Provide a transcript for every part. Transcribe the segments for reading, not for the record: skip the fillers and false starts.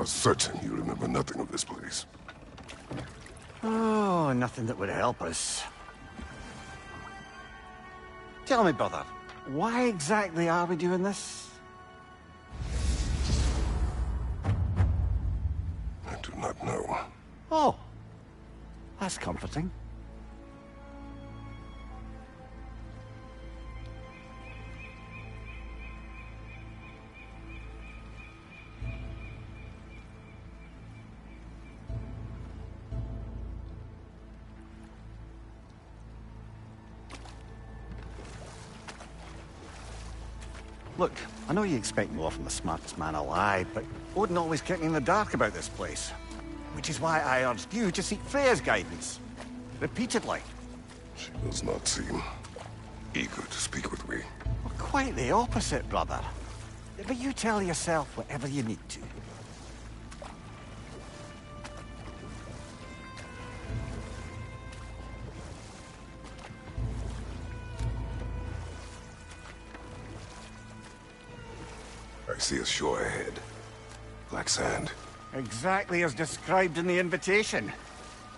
are certain you remember nothing of this place. Oh, nothing that would help us. Tell me, brother, why exactly are we doing this? I do not know. Oh, that's comforting. Look, I know you expect more from the smartest man alive, but Odin always kept me in the dark about this place. Which is why I urged you to seek Freya's guidance. Repeatedly. She does not seem eager to speak with me. Well, quite the opposite, brother. But you tell yourself whatever you need to. I see a shore ahead. Black sand. Exactly as described in the invitation.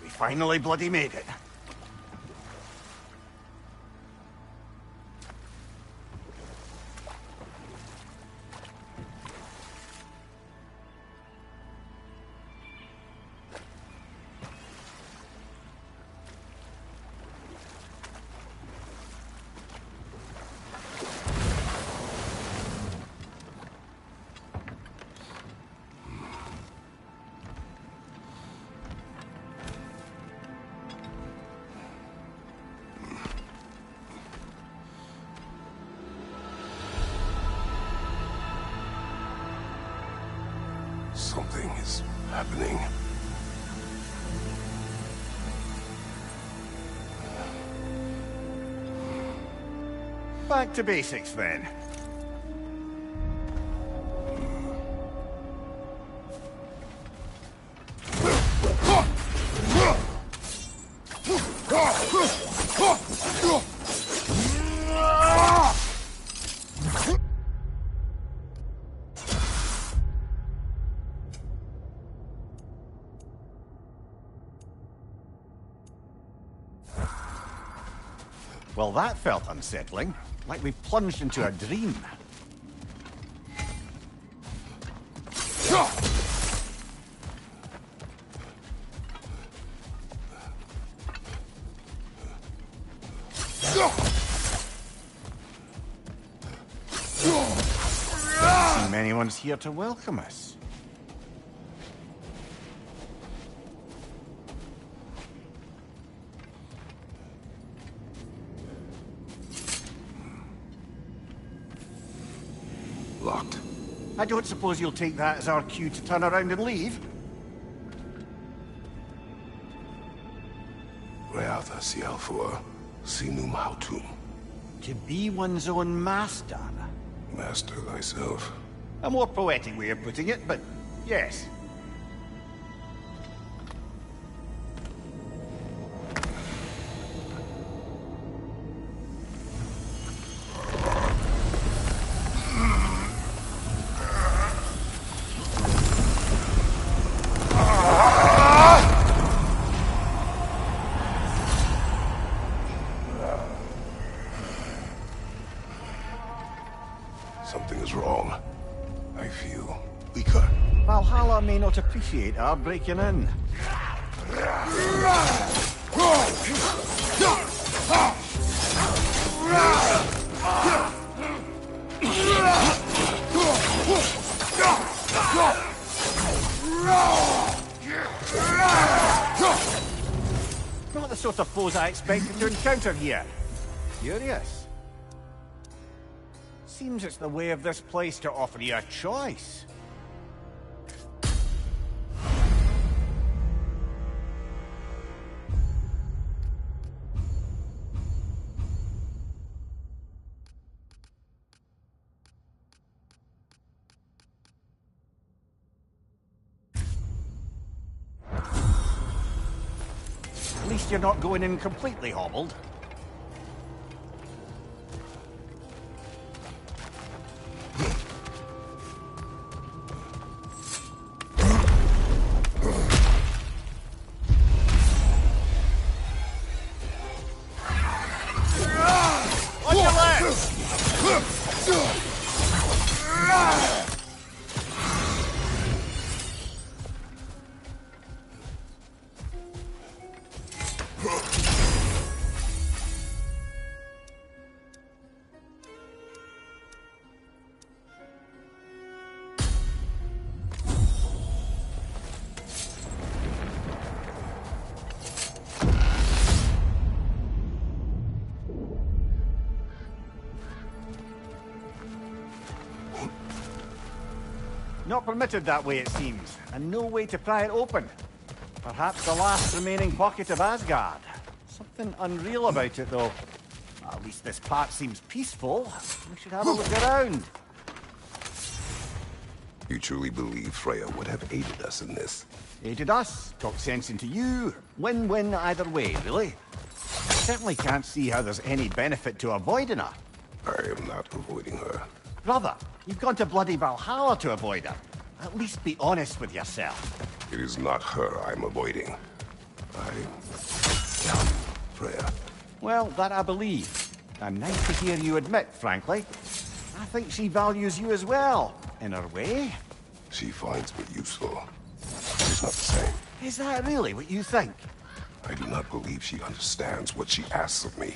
We finally bloody made it. Something is happening. Back to basics, then. Well, that felt unsettling. Like we plunged into a dream. Doesn't seem anyone's here to welcome us. Locked. I don't suppose you'll take that as our cue to turn around and leave? Reatha Sialfur, Sinum Hautum. To be one's own master. Master thyself. A more poetic way of putting it, but yes. Something is wrong. I feel weaker. Valhalla may not appreciate our breaking in. Not the sort of foes I expected to encounter here. Curious. Seems it's the way of this place to offer you a choice. At least you're not going in completely hobbled. Not permitted that way, it seems, and no way to pry it open. Perhaps the last remaining pocket of Asgard. Something unreal about it, though. At least this part seems peaceful. We should have a look around. You truly believe Freya would have aided us in this? Aided us, talked sense into you. Win-win either way, really. I certainly can't see how there's any benefit to avoiding her. I am not avoiding her. Brother, you've gone to bloody Valhalla to avoid her. At least be honest with yourself. It is not her I'm avoiding. I am Freya. Well, that I believe. And nice to hear you admit, frankly. I think she values you as well, in her way. She finds me useful. It's not the same. Is that really what you think? I do not believe she understands what she asks of me.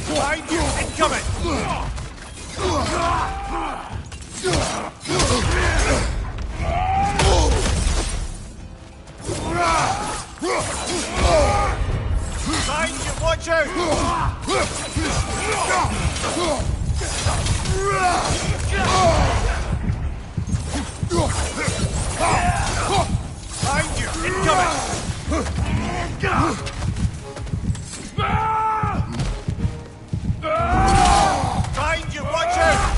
Behind you! Incoming! Behind you! Watch out! Behind you! Incoming! Behind you! Watch out!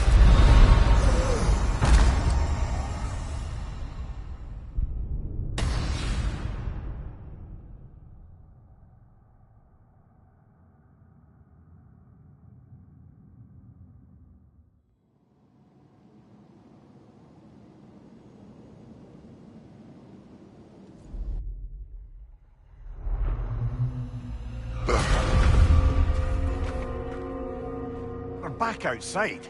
We're back outside.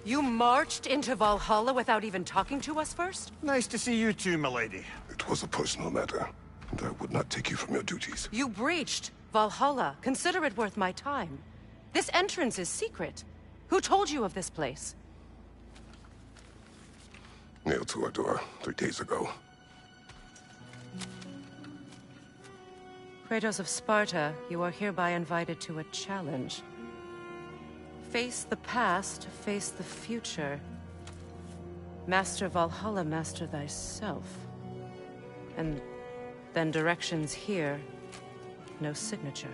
You marched into Valhalla without even talking to us first? Nice to see you too, milady. It was a personal matter, and I would not take you from your duties. You breached Valhalla. Consider it worth my time. This entrance is secret. Who told you of this place? Nailed to our door 3 days ago. Kratos of Sparta, you are hereby invited to a challenge. Face the past, face the future. Master Valhalla, master thyself. And then directions here, no signature.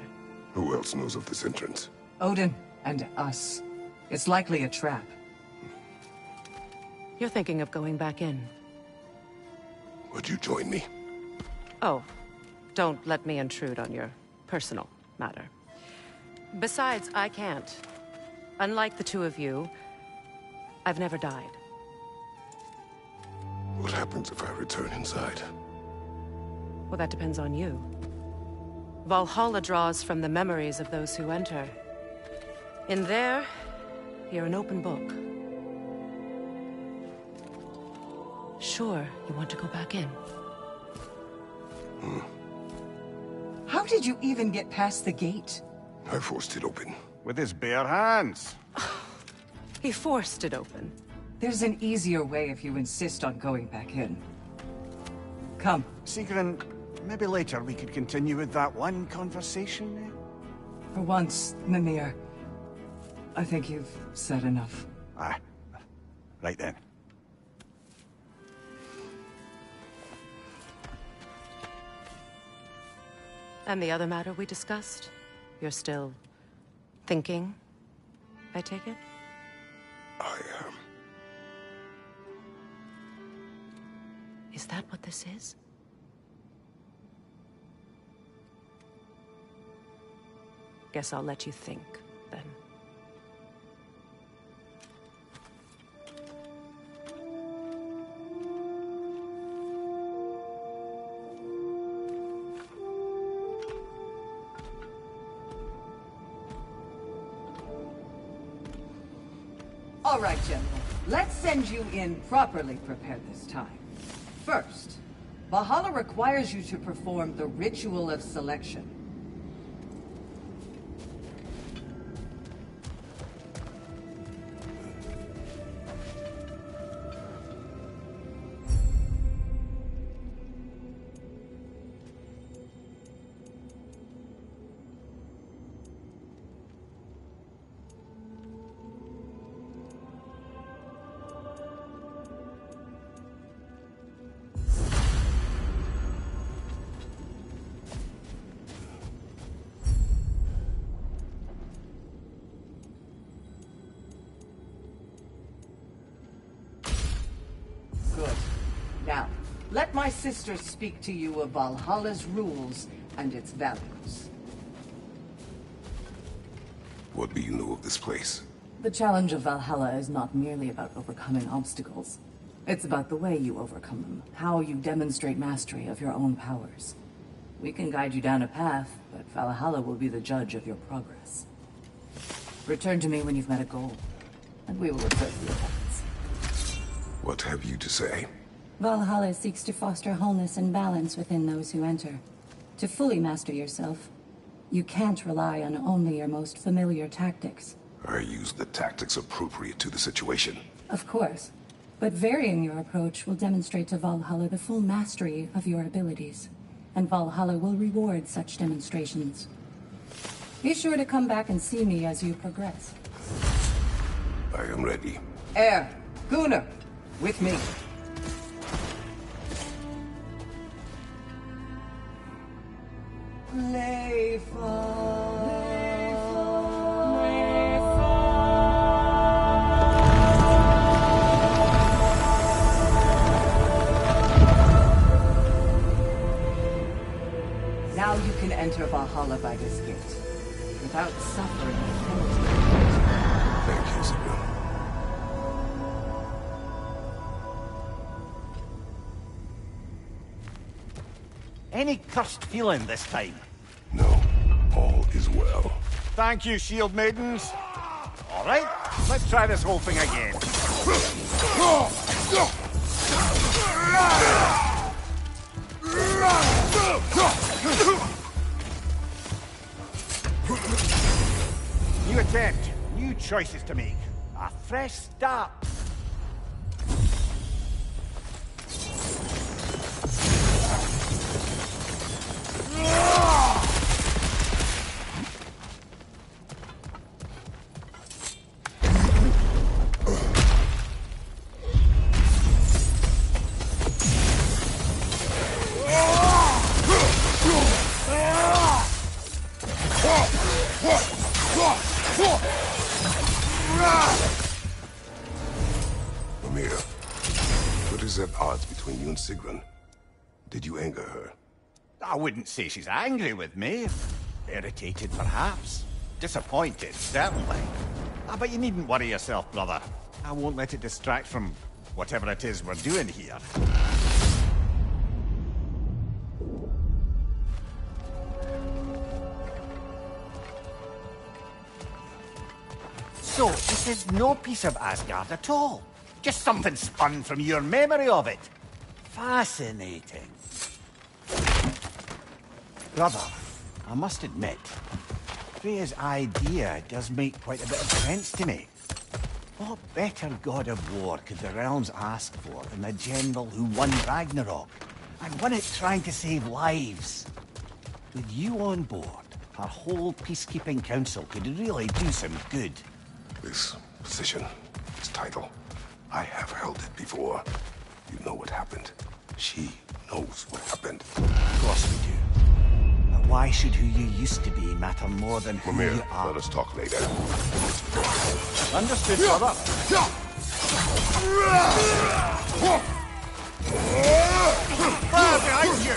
Who else knows of this entrance? Odin and us. It's likely a trap. You're thinking of going back in. Would you join me? Oh, don't let me intrude on your personal matter. Besides, I can't. Unlike the two of you, I've never died. What happens if I return inside? Well, that depends on you. Valhalla draws from the memories of those who enter. In there, you're an open book. Sure, you want to go back in. How did you even get past the gate? I forced it open. With his bare hands. He forced it open. There's an easier way if you insist on going back in. Come. Sigrun, maybe later we could continue with that one conversation, eh? For once, Mimir, I think you've said enough. Aye. Right then. And the other matter we discussed? You're still thinking, I take it? I am. Is that what this is? Guess I'll let you think, then. All right, General. Let's send you in properly prepared this time. First, Valhalla requires you to perform the Ritual of Selection. Good. Now, let my sister speak to you of Valhalla's rules and its values. What do you know of this place? The challenge of Valhalla is not merely about overcoming obstacles. It's about the way you overcome them, how you demonstrate mastery of your own powers. We can guide you down a path, but Valhalla will be the judge of your progress. Return to me when you've met a goal, and we will observe the effects. What have you to say? Valhalla seeks to foster wholeness and balance within those who enter. To fully master yourself, you can't rely on only your most familiar tactics. I use the tactics appropriate to the situation. Of course, but varying your approach will demonstrate to Valhalla the full mastery of your abilities, and Valhalla will reward such demonstrations. Be sure to come back and see me as you progress. I am ready. Gunnar, with me. Now you can enter Valhalla by this gate, without suffering the penalty. Thank you, Sibyl. Any cursed feeling this time? No, all is well. Thank you, shield maidens. All right, let's try this whole thing again. New attempt, new choices to make. A fresh start. Mimir, what is at odds between you and Sigrun? Did you anger her? I wouldn't say she's angry with me. Irritated, perhaps. Disappointed, certainly. But you needn't worry yourself, brother. I won't let it distract from whatever it is we're doing here. So, this is no piece of Asgard at all. Just something spun from your memory of it. Fascinating. Brother, I must admit, Freya's idea does make quite a bit of sense to me. What better god of war could the realms ask for than a general who won Ragnarok, and won it trying to save lives? With you on board, our whole peacekeeping council could really do some good. This position, this title, I have held it before. You know what happened. She knows what happened. Of course we do. But why should who you used to be matter more than who Mimir, you are? let us talk later. Understood, brother. Fire behind you!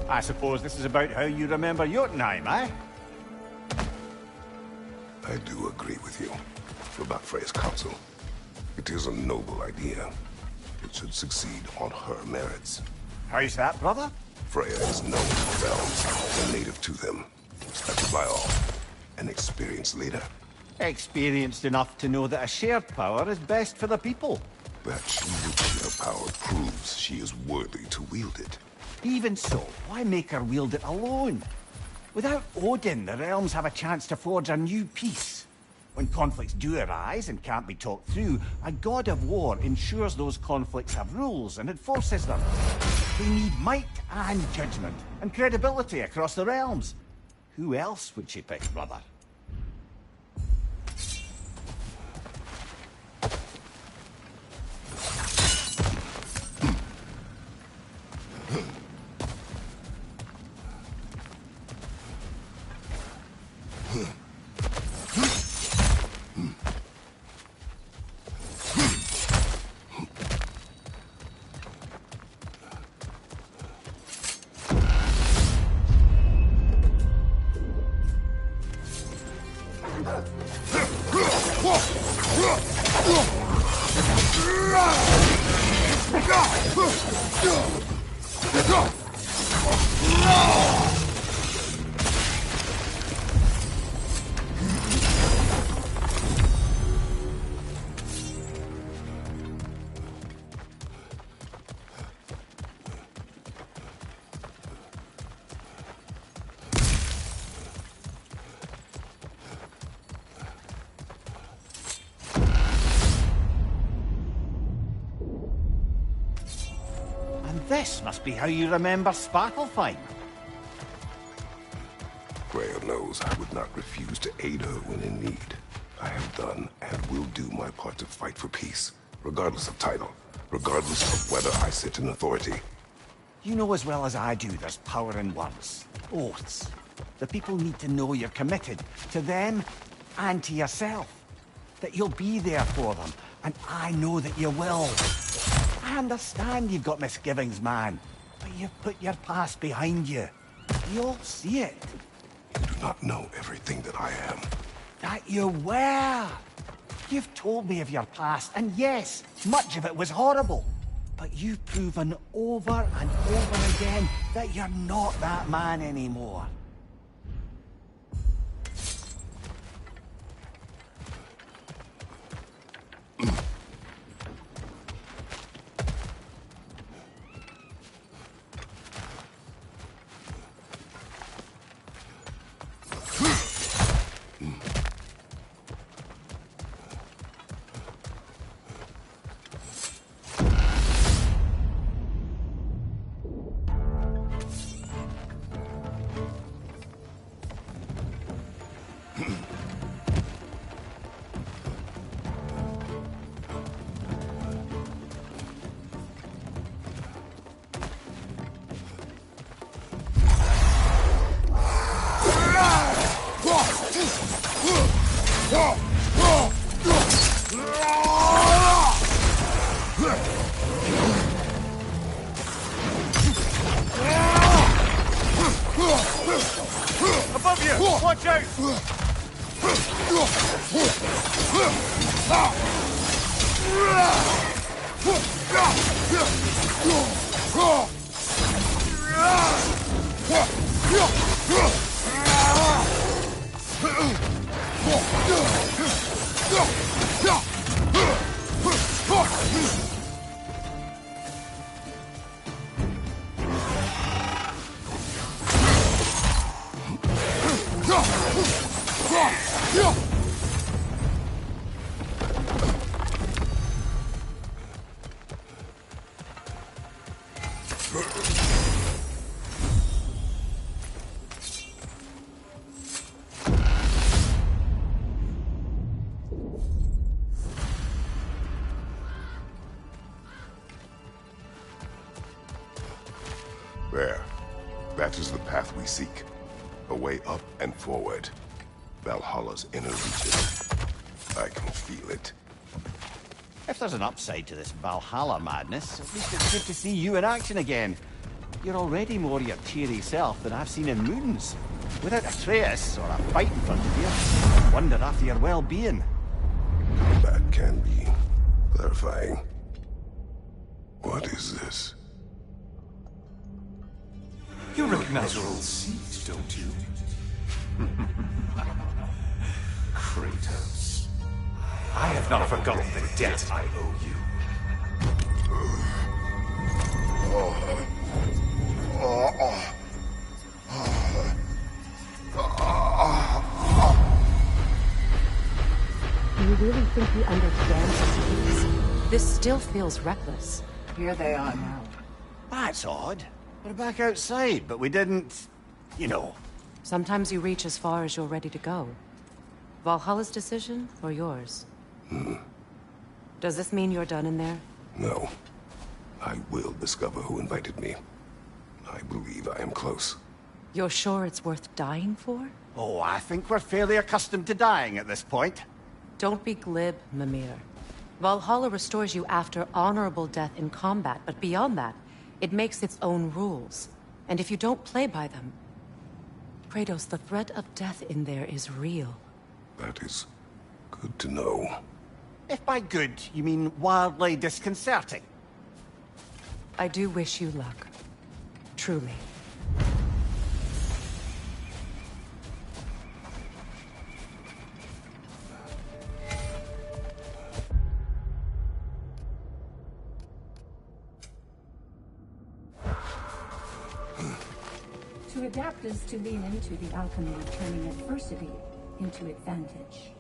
I suppose this is about how you remember Jotunheim, eh? I do agree with you about Freya's council. It is a noble idea. It should succeed on her merits. How's that, brother? Freya is known to the realms, a native to them, respected by all, an experienced leader. Experienced enough to know that a shared power is best for the people. That she would share power proves she is worthy to wield it. Even so, why make her wield it alone? Without Odin, the realms have a chance to forge a new peace. When conflicts do arise and can't be talked through, a god of war ensures those conflicts have rules and enforces them. They need might and judgment, and credibility across the realms. Who else would she pick, brother? This must be how you remember Svartalfheim. Freya knows I would not refuse to aid her when in need. I have done and will do my part to fight for peace, regardless of title, regardless of whether I sit in authority. You know as well as I do there's power in words, oaths. The people need to know you're committed to them and to yourself. That you'll be there for them, and I know that you will. I understand you've got misgivings, man, but you've put your past behind you. You'll see it. You do not know everything that I am. That you were. You've told me of your past, and yes, much of it was horrible. But you've proven over and over again that you're not that man anymore. Above you! Watch out! There. That is the path we seek. A way up and forward. Valhalla's inner reaches. I can feel it. If there's an upside to this Valhalla madness, at least it's good to see you in action again. You're already more your cheery self than I've seen in moons. Without a trace or a fight in front of you, I wonder after your well-being. Combat can be clarifying. What is this? You recognize your old seat, don't you? Kratos. I have not forgotten the debt I owe you. Do you really think he understands? This still feels reckless. Here they are now. That's odd. We're back outside, but we didn't... you know. Sometimes you reach as far as you're ready to go. Valhalla's decision, or yours? Does this mean you're done in there? No. I will discover who invited me. I believe I am close. You're sure it's worth dying for? Oh, I think we're fairly accustomed to dying at this point. Don't be glib, Mimir. Valhalla restores you after honorable death in combat, but beyond that, it makes its own rules. And if you don't play by them... Kratos, the threat of death in there is real. That is good to know. If by good, you mean wildly disconcerting. I do wish you luck. Truly. To adapt is to lean into the alchemy of turning adversity into advantage.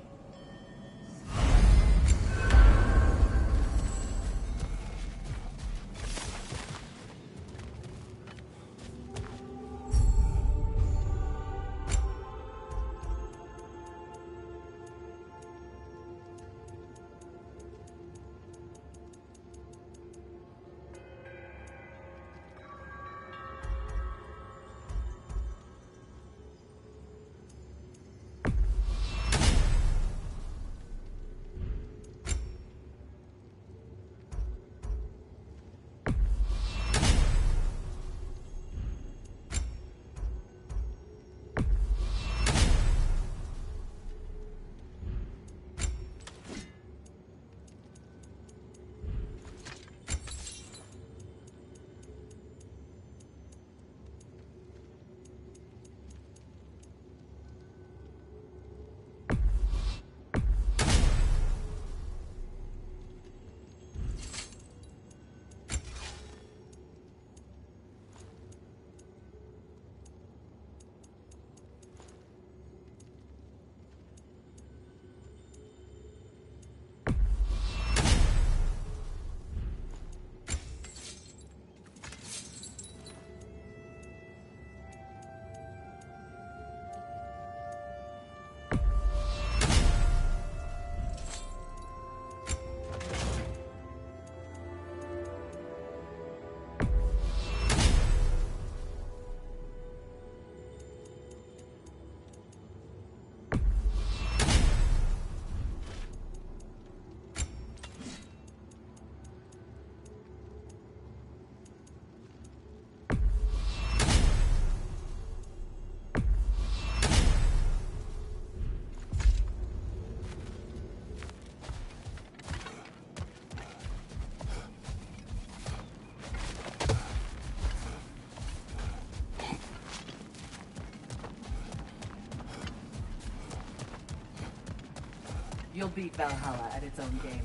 You'll beat Valhalla at its own game.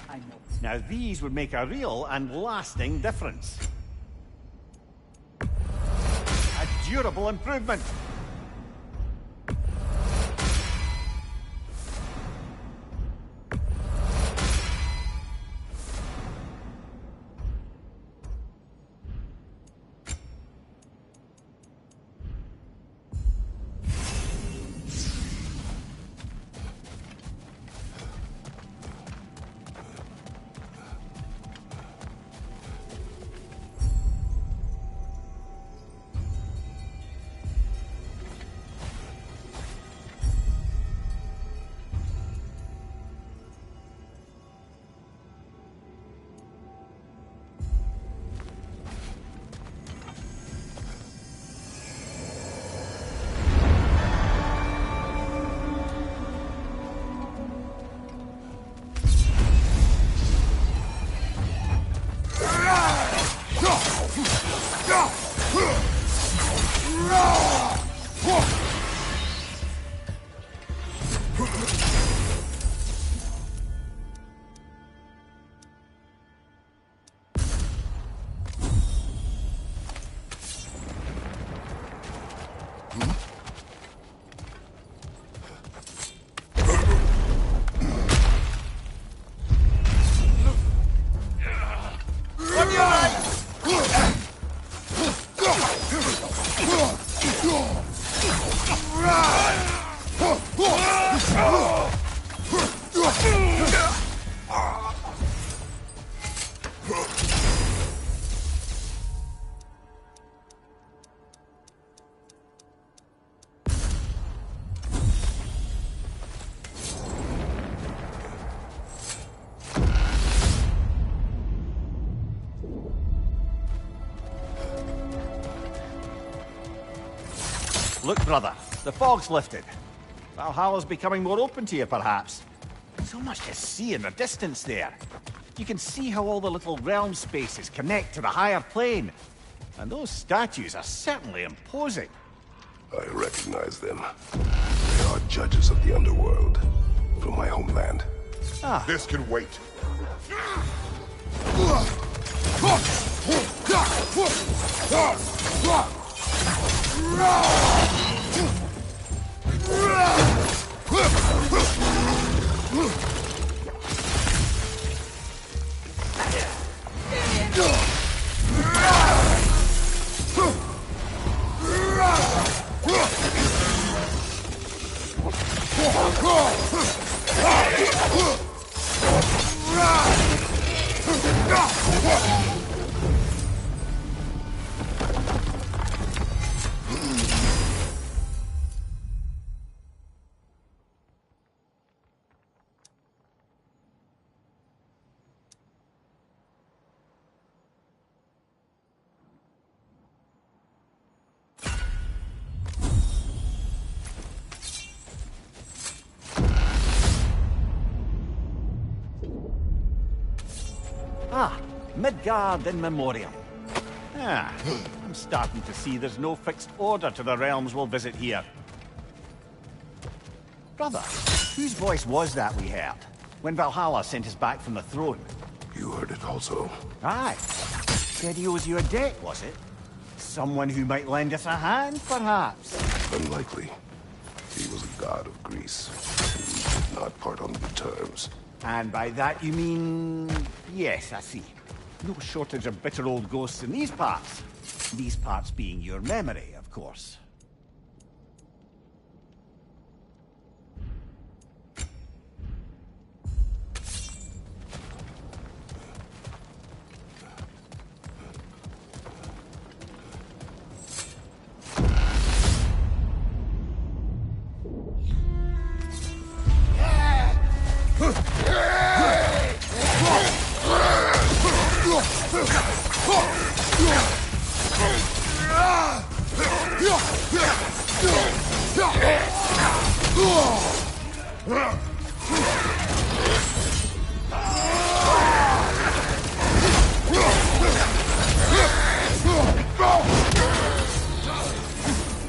I know it. Now these would make a real and lasting difference. A durable improvement. Look, brother, the fog's lifted. Valhalla's becoming more open to you, perhaps. So much to see in the distance there. You can see how all the little realm spaces connect to the higher plane. And those statues are certainly imposing. I recognize them. They are judges of the underworld from my homeland. Ah. This can wait. Ah, Midgard in memoriam. Ah, I'm starting to see there's no fixed order to the realms we'll visit here. Brother, whose voice was that we heard when Valhalla sent us back from the throne? You heard it also. Aye. Said he owes you a debt, was it? Someone who might lend us a hand, perhaps? Unlikely. He was a god of Greece. We did not part on good terms. And by that you mean... Yes, I see. No shortage of bitter old ghosts in these parts. These parts being your memory, of course.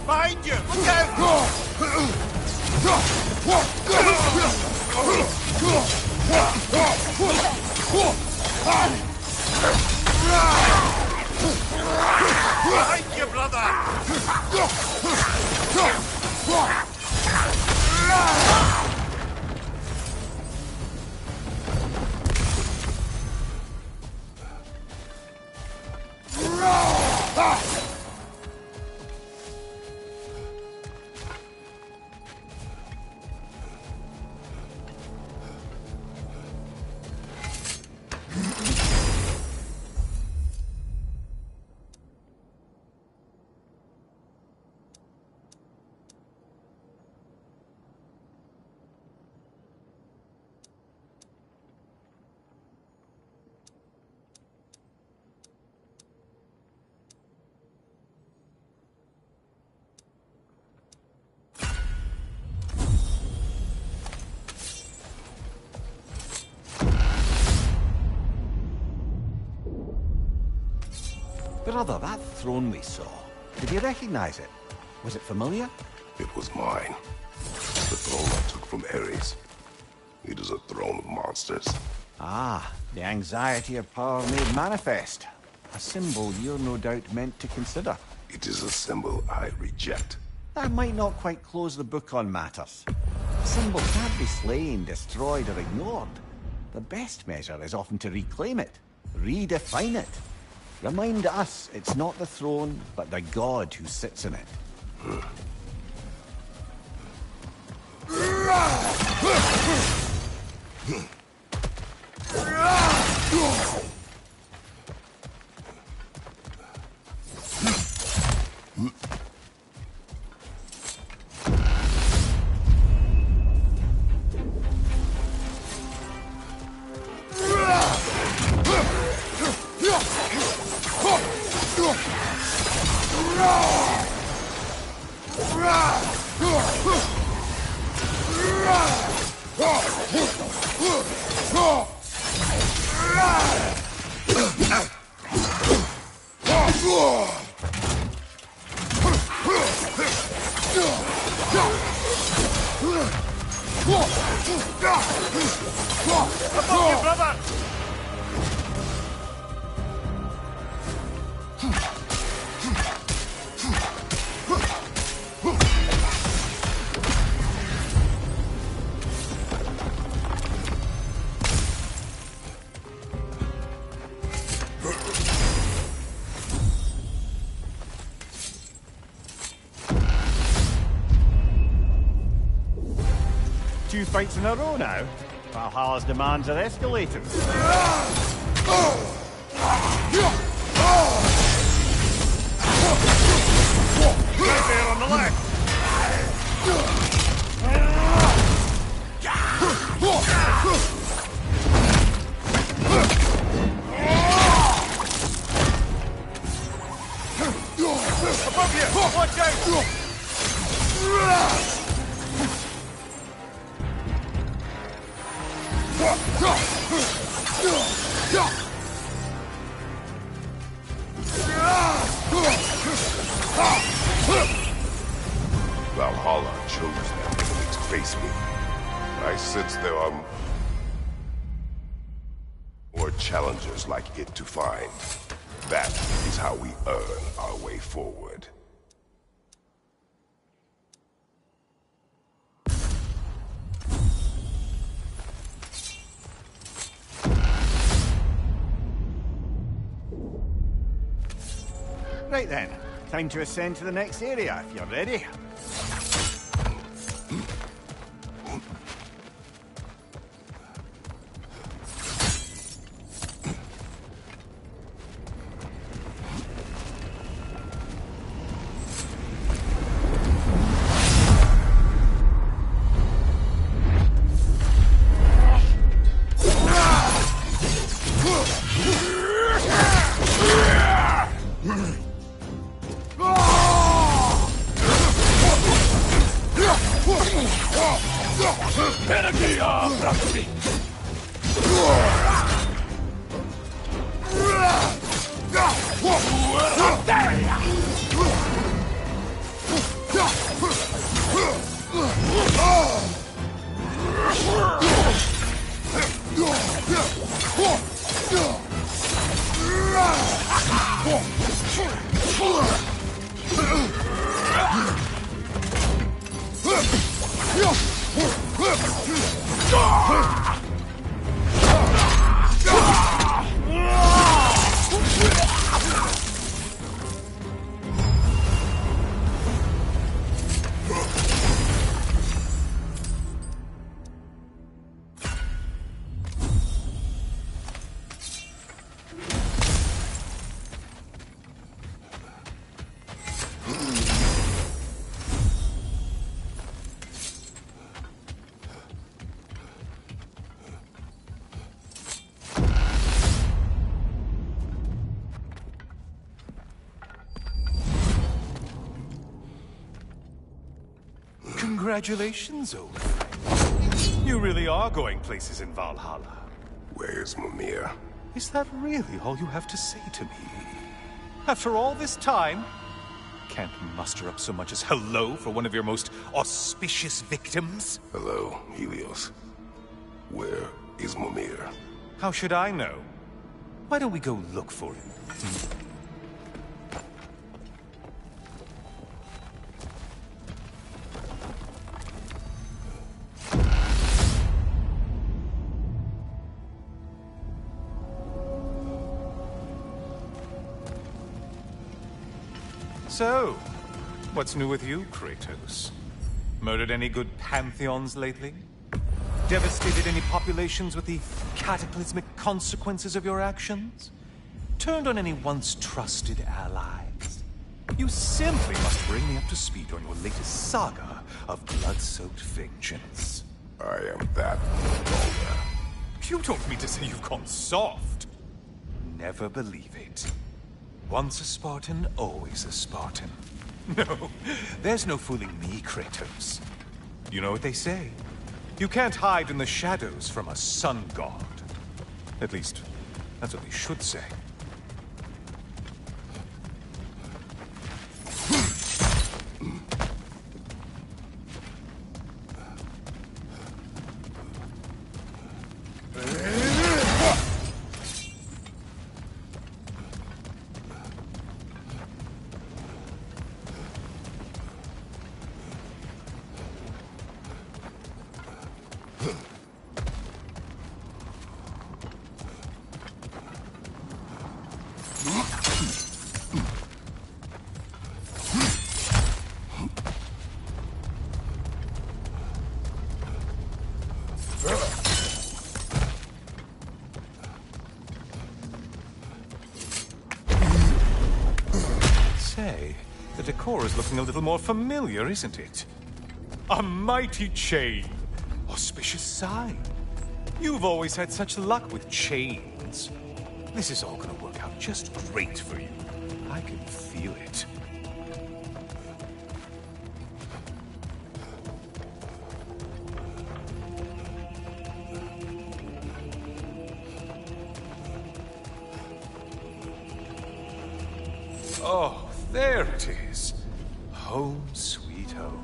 Behind you! Look out! Behind you, brother! Brother, that throne we saw, did you recognize it? Was it familiar? It was mine. The throne I took from Ares. It is a throne of monsters. Ah, the anxiety of power made manifest. A symbol you're no doubt meant to consider. It is a symbol I reject. That might not quite close the book on matters. A symbol can't be slain, destroyed, or ignored. The best measure is often to reclaim it, redefine it. Remind us it's not the throne, but the god who sits in it. Above you, brother! Two fights in a row now. Valhalla's demands are escalating. Right there on the left! Above you! Watch out! Valhalla chose that enemy to face me. I sense there are more challengers like it to find. That is how we earn our way forward. Right then, time to ascend to the next area, if you're ready. Congratulations, old friend. You really are going places in Valhalla. Where's Mimir? Is that really all you have to say to me? After all this time, can't muster up so much as hello for one of your most auspicious victims? Hello, Helios. Where is Mimir? How should I know? Why don't we go look for him? So, what's new with you, Kratos? Murdered any good pantheons lately? Devastated any populations with the cataclysmic consequences of your actions? Turned on any once trusted allies? You simply must bring me up to speed on your latest saga of blood-soaked vengeance. I am that vulgar. You don't mean to say you've gone soft? Never believe it. Once a Spartan, always a Spartan. No, there's no fooling me, Kratos. You know what they say? You can't hide in the shadows from a sun god. At least, that's what they should say. The decor is looking a little more familiar, isn't it? A mighty chain. Auspicious sign. You've always had such luck with chains. This is all gonna work out just great for you. I can feel it. Oh. There it is. Home sweet home.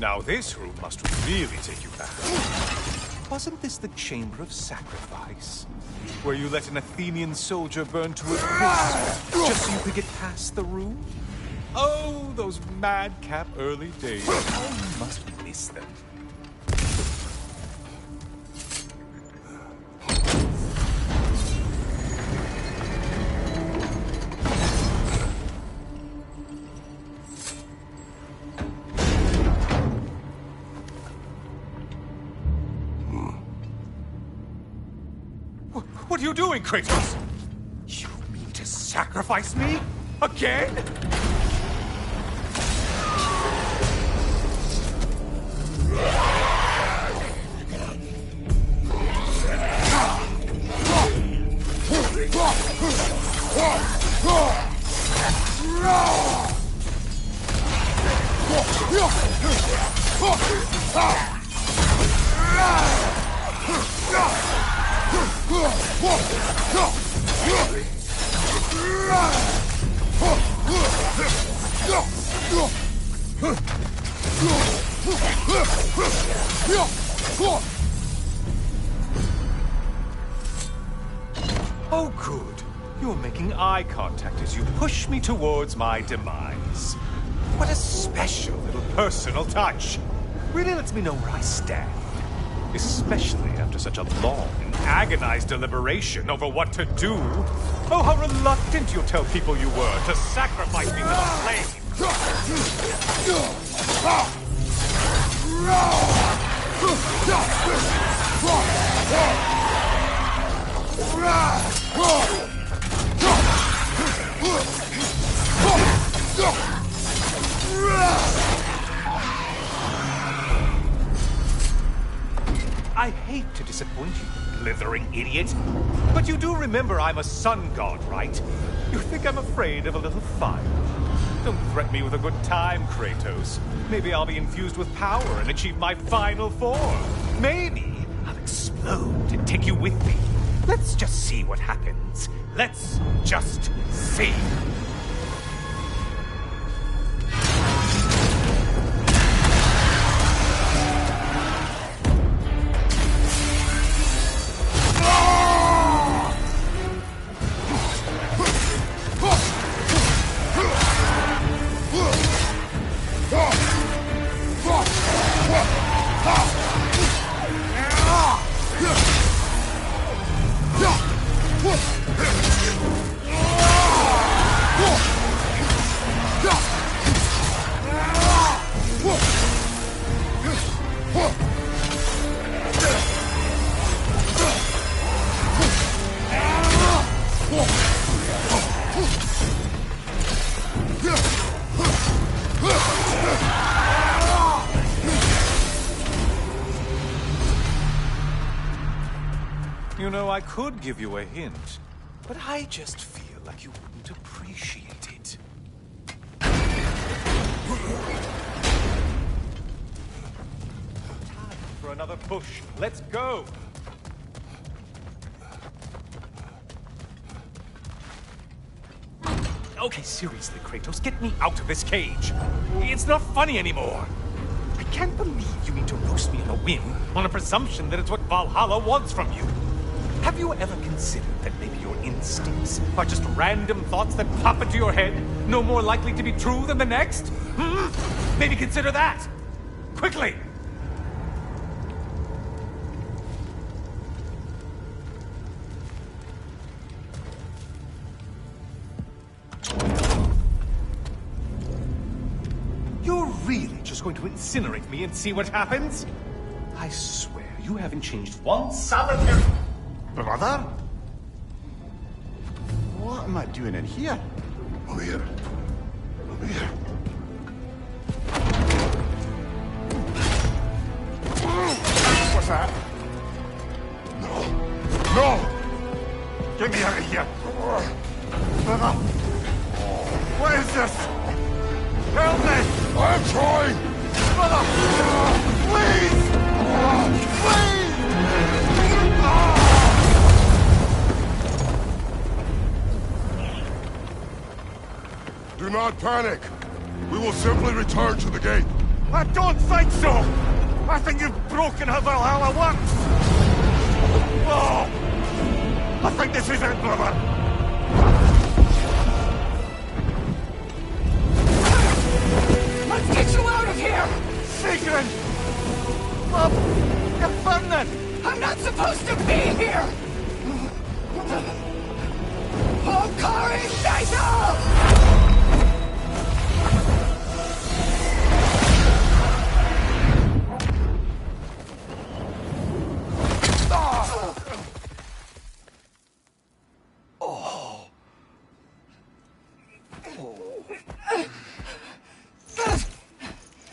Now this room must really take you back. Wasn't this the Chamber of Sacrifice? Where you let an Athenian soldier burn to a crisp just so you could get past the room? Oh, those madcap early days. How you must miss them. What are you doing, Kratos? You mean to sacrifice me? Again? Oh, good. You're making eye contact as you push me towards my demise. What a special little personal touch. Really lets me know where I stand. Especially after such a long and agonized deliberation over what to do. Oh, how reluctant you'll tell people you were to sacrifice me to the flame. I hate to disappoint you, blithering idiot. But you do remember I'm a sun god, right? You think I'm afraid of a little fire? Don't threaten me with a good time, Kratos. Maybe I'll be infused with power and achieve my final form. Maybe I'll explode and take you with me. Let's just see what happens. Let's just see. know, I could give you a hint, but I just feel like you wouldn't appreciate it. Time for another push. Let's go! Okay, seriously, Kratos, get me out of this cage. It's not funny anymore. I can't believe you need to roast me in a whim on a presumption that it's what Valhalla wants from you. Have you ever considered that maybe your instincts are just random thoughts that pop into your head, no more likely to be true than the next? Maybe consider that! Quickly! You're really just going to incinerate me and see what happens? I swear, you haven't changed one solitary... Brother? What am I doing in here? Over here. Over here. What's that? No. No! Get me out of here! Brother! What is this? Help me! I'm trying! Brother! Please! Please! Do not panic. We will simply return to the gate. I don't think so! I think you've broken how Valhalla works! Oh! I think this is it, brother! Let's get you out of here! Sigrun! Love, you're burning! I'm not supposed to be here! Hokari Naito!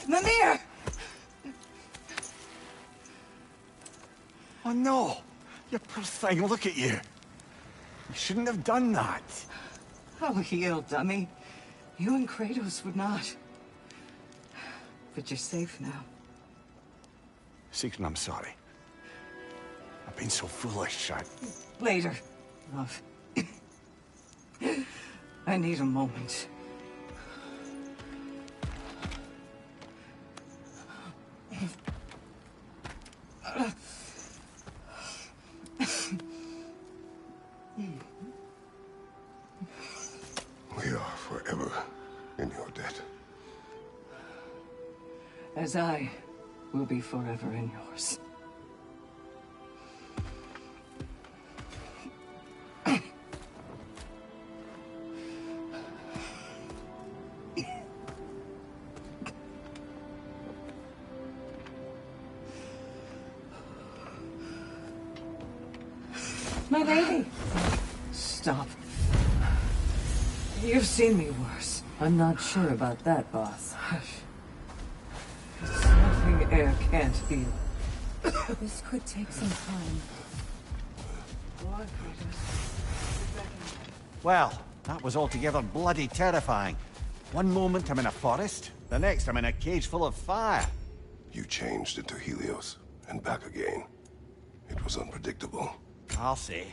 Mimir! Oh no! You poor thing, look at you! You shouldn't have done that! Oh, heal, dummy. You and Kratos would not. But you're safe now. Sigrun, I'm sorry. I've been so foolish, Later, love. I need a moment. We are forever in your debt. As I will be forever in yours. My baby! Stop. You've seen me worse. I'm not sure about that, boss. There's nothing air can't heal. This could take some time. Why, Kratos? Well, that was altogether bloody terrifying. One moment I'm in a forest, the next I'm in a cage full of fire. You changed into Helios, and back again. It was unpredictable. I'll say.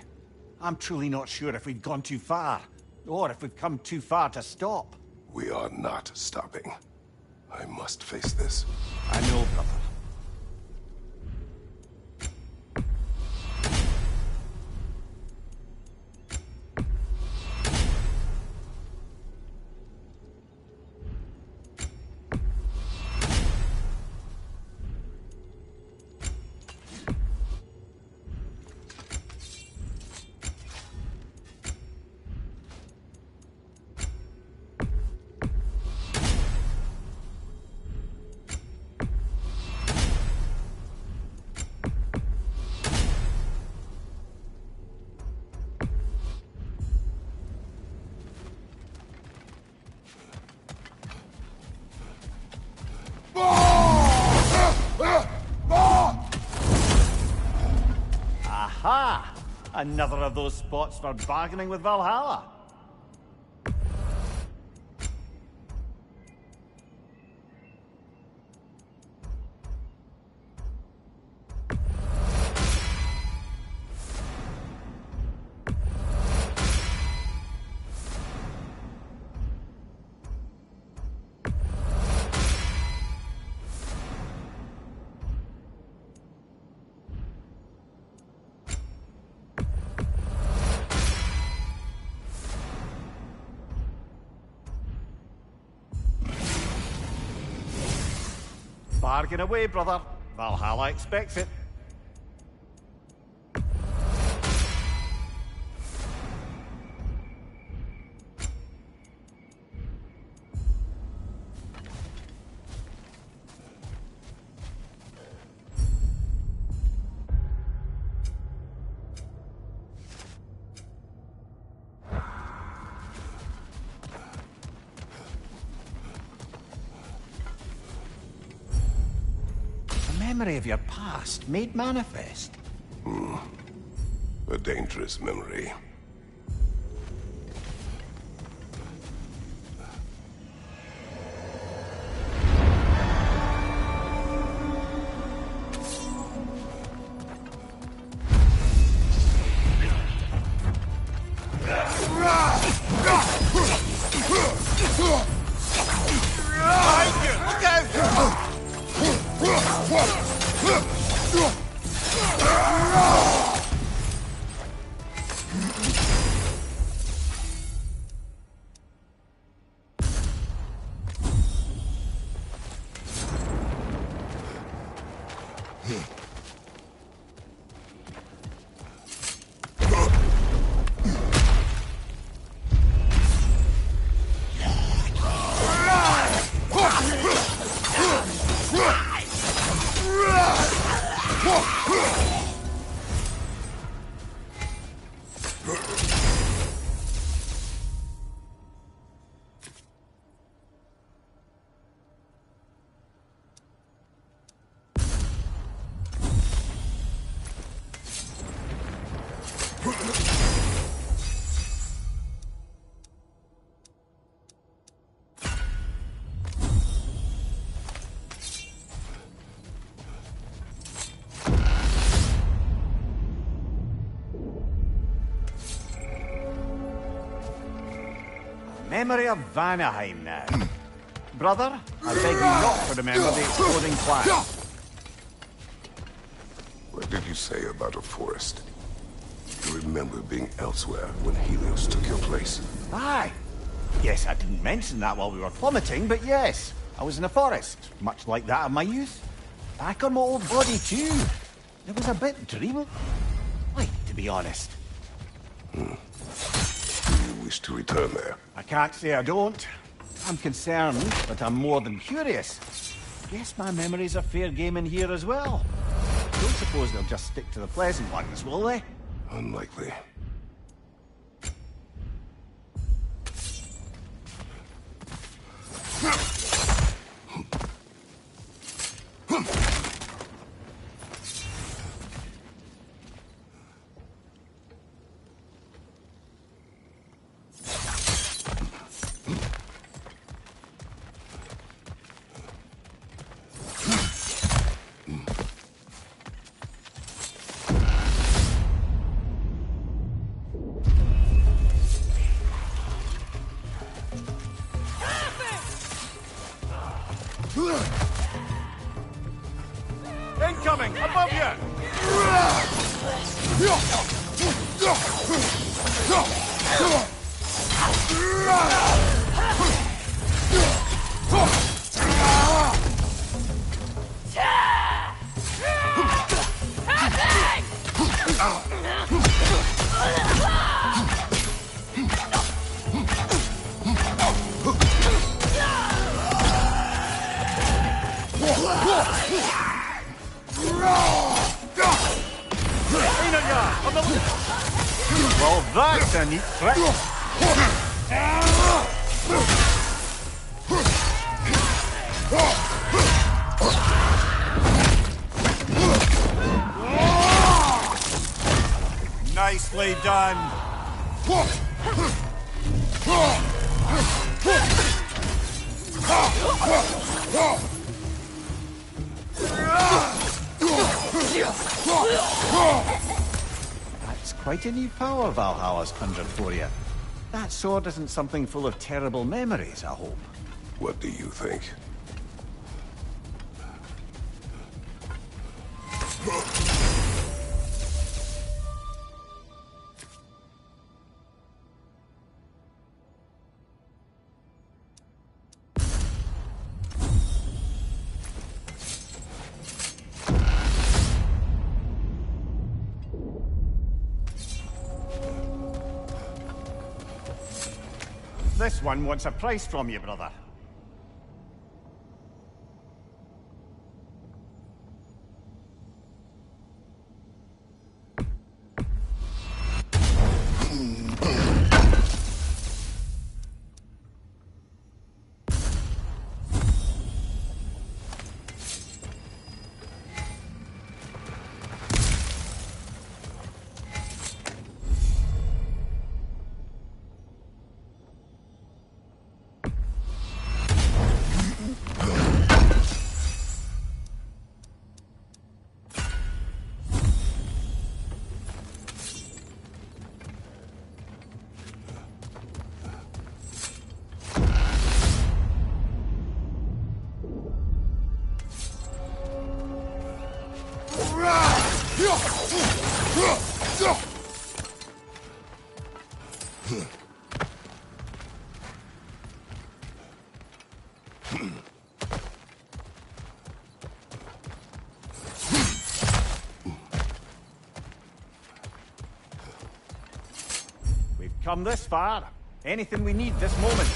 I'm truly not sure if we've gone too far, or if we've come too far to stop. We are not stopping. I must face this. I know, brother. Another of those spots for bargaining with Valhalla. Bargain away, brother. Valhalla expects it. Memory of your past made manifest. A dangerous memory. Memory of Vanaheim now. Brother, I beg you not to remember the exploding plan. What did you say about a forest? You remember being elsewhere when Helios took your place? Aye. Yes, I didn't mention that while we were plummeting, but yes. I was in a forest, much like that of my youth. Back on my old body, too. It was a bit dream like, to be honest. Do you wish to return there? I can't say I don't. I'm concerned, but I'm more than curious. Guess my memories are fair game in here as well. Don't suppose they'll just stick to the pleasant ones, will they? Unlikely. Incoming! Above you! Well, that's a neat trick. Nicely Nicely done. That's quite a new power Valhalla's conjured for you. That sword isn't something full of terrible memories, I hope. What do you think? This one wants a price from you, brother. We've come this far. Anything we need this moment.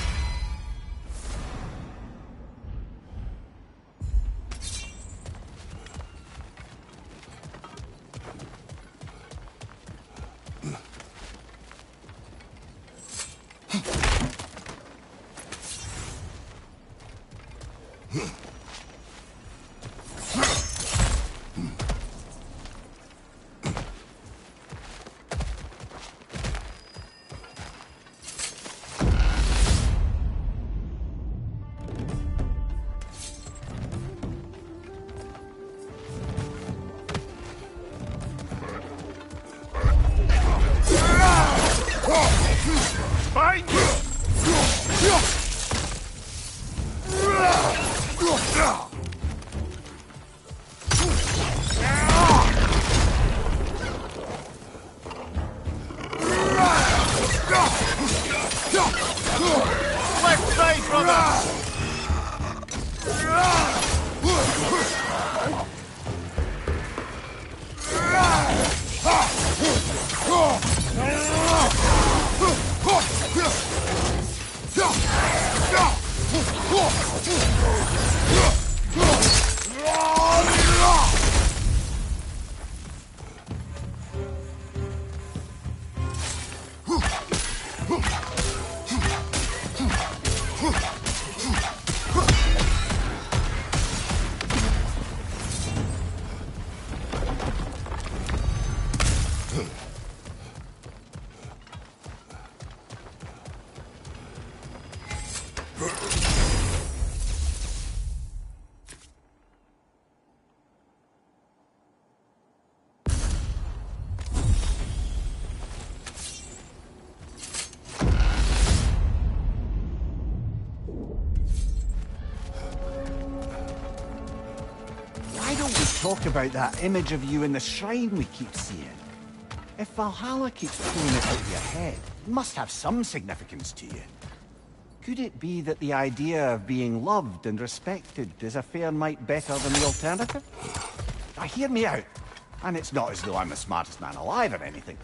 Find you! Left side, brother! Why don't we talk about that image of you in the shrine we keep seeing? If Valhalla keeps pulling it out of your head, it must have some significance to you. Could it be that the idea of being loved and respected is a fair mite better than the alternative? Now hear me out, and it's not as though I'm the smartest man alive or anything,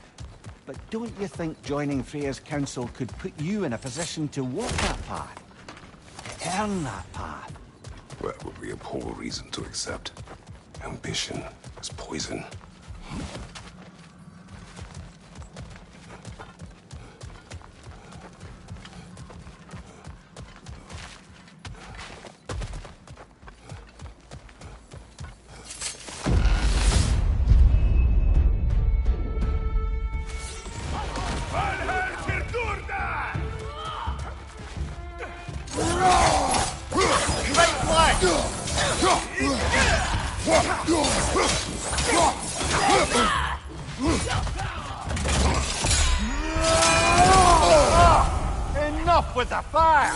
but don't you think joining Freya's council could put you in a position to walk that path? To earn that path? That would be a poor reason to accept. Ambition is poison. Enough with the fire!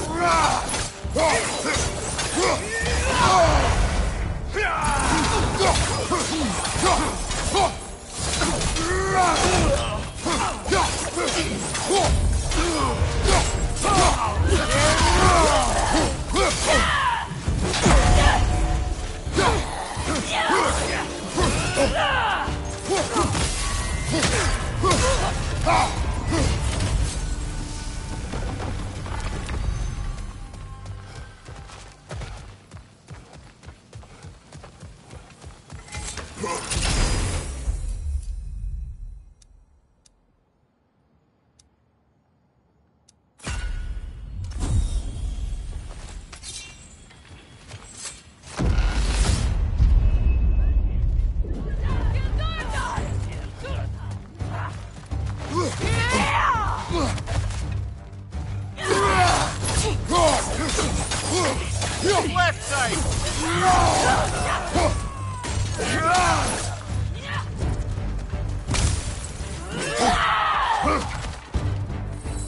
Left side!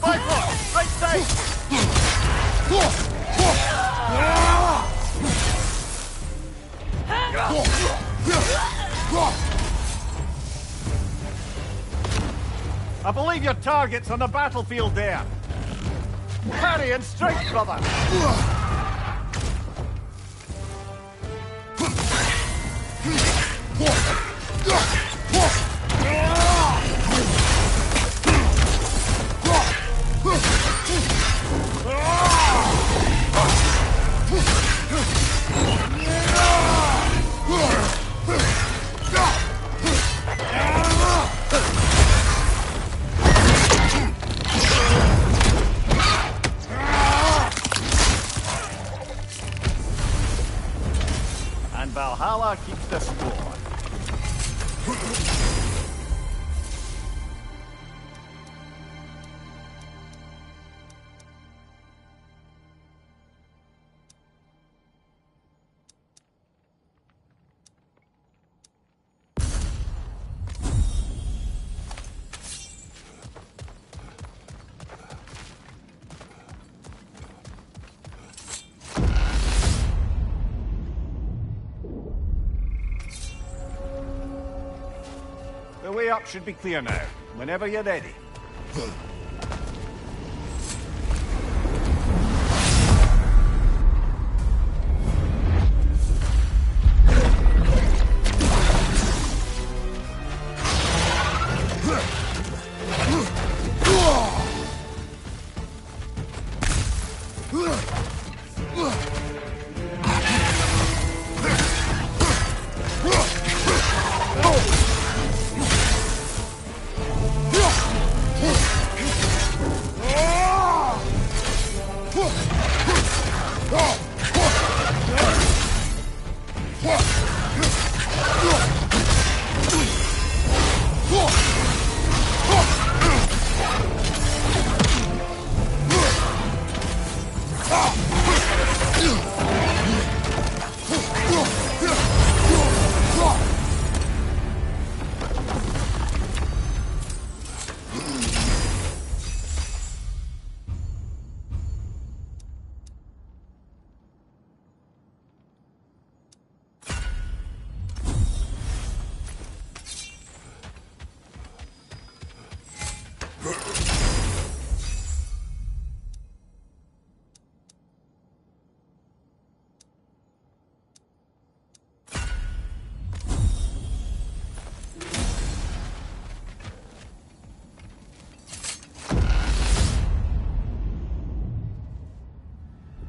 Right foot! Right side! I believe your target's on the battlefield there. Parry and strike, brother! And Valhalla keeps the score. The way up should be clear now, whenever you're ready.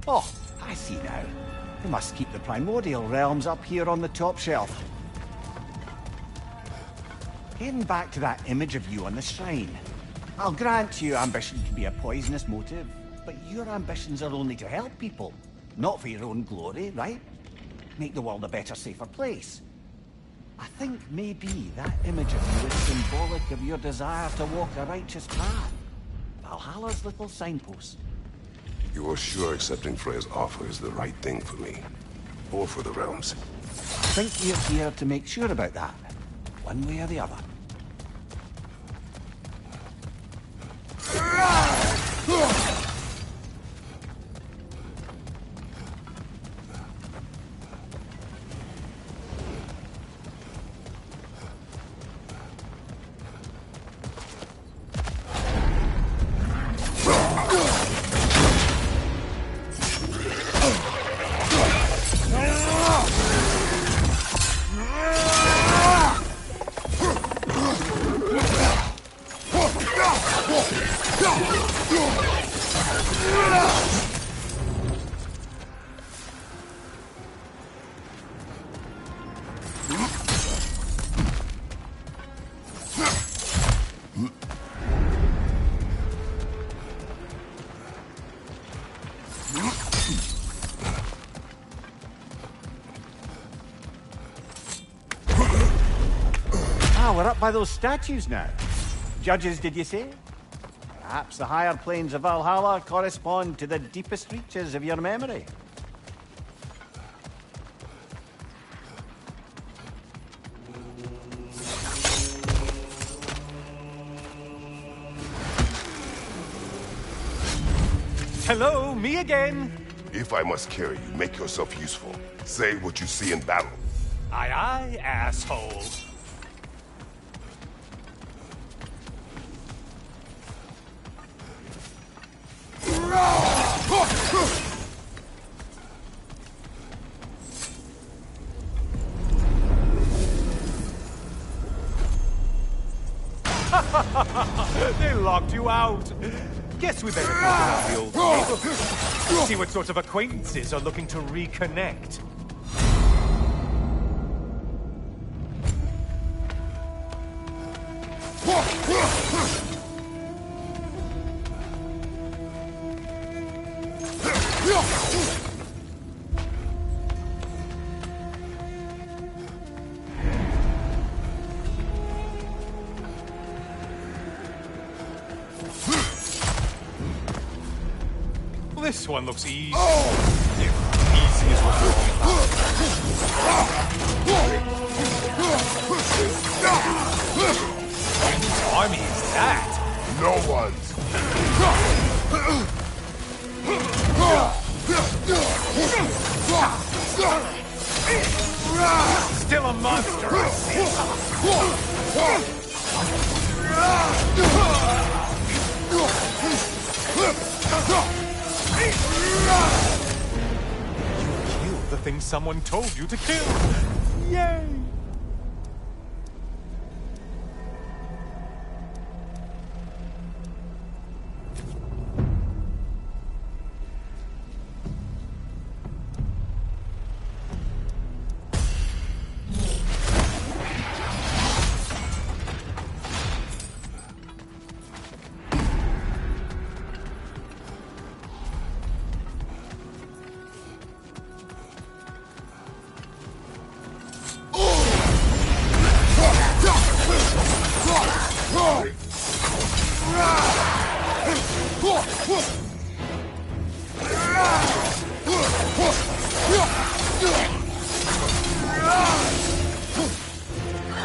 Oh, I see now. They must keep the primordial realms up here on the top shelf. Heading back to that image of you on the shrine. I'll grant you ambition can be a poisonous motive, but your ambitions are only to help people, not for your own glory, right? Make the world a better, safer place. I think maybe that image of you is symbolic of your desire to walk a righteous path. Valhalla's little signpost. You're sure accepting Freya's offer is the right thing for me? Or for the realms? think you're here to make sure about that, one way or the other. We're up by those statues now. Judges, did you say? Perhaps the higher planes of Valhalla correspond to the deepest reaches of your memory. Hello, me again. If I must carry you, make yourself useful. Say what you see in battle. Aye, aye, asshole. They locked you out. Guess we better go around the old neighborhood. See what sorts of acquaintances are looking to reconnect. This one looks easy. Easy is what Whose army is that? No one's. Still a monster, I You killed the thing someone told you to kill. Yay!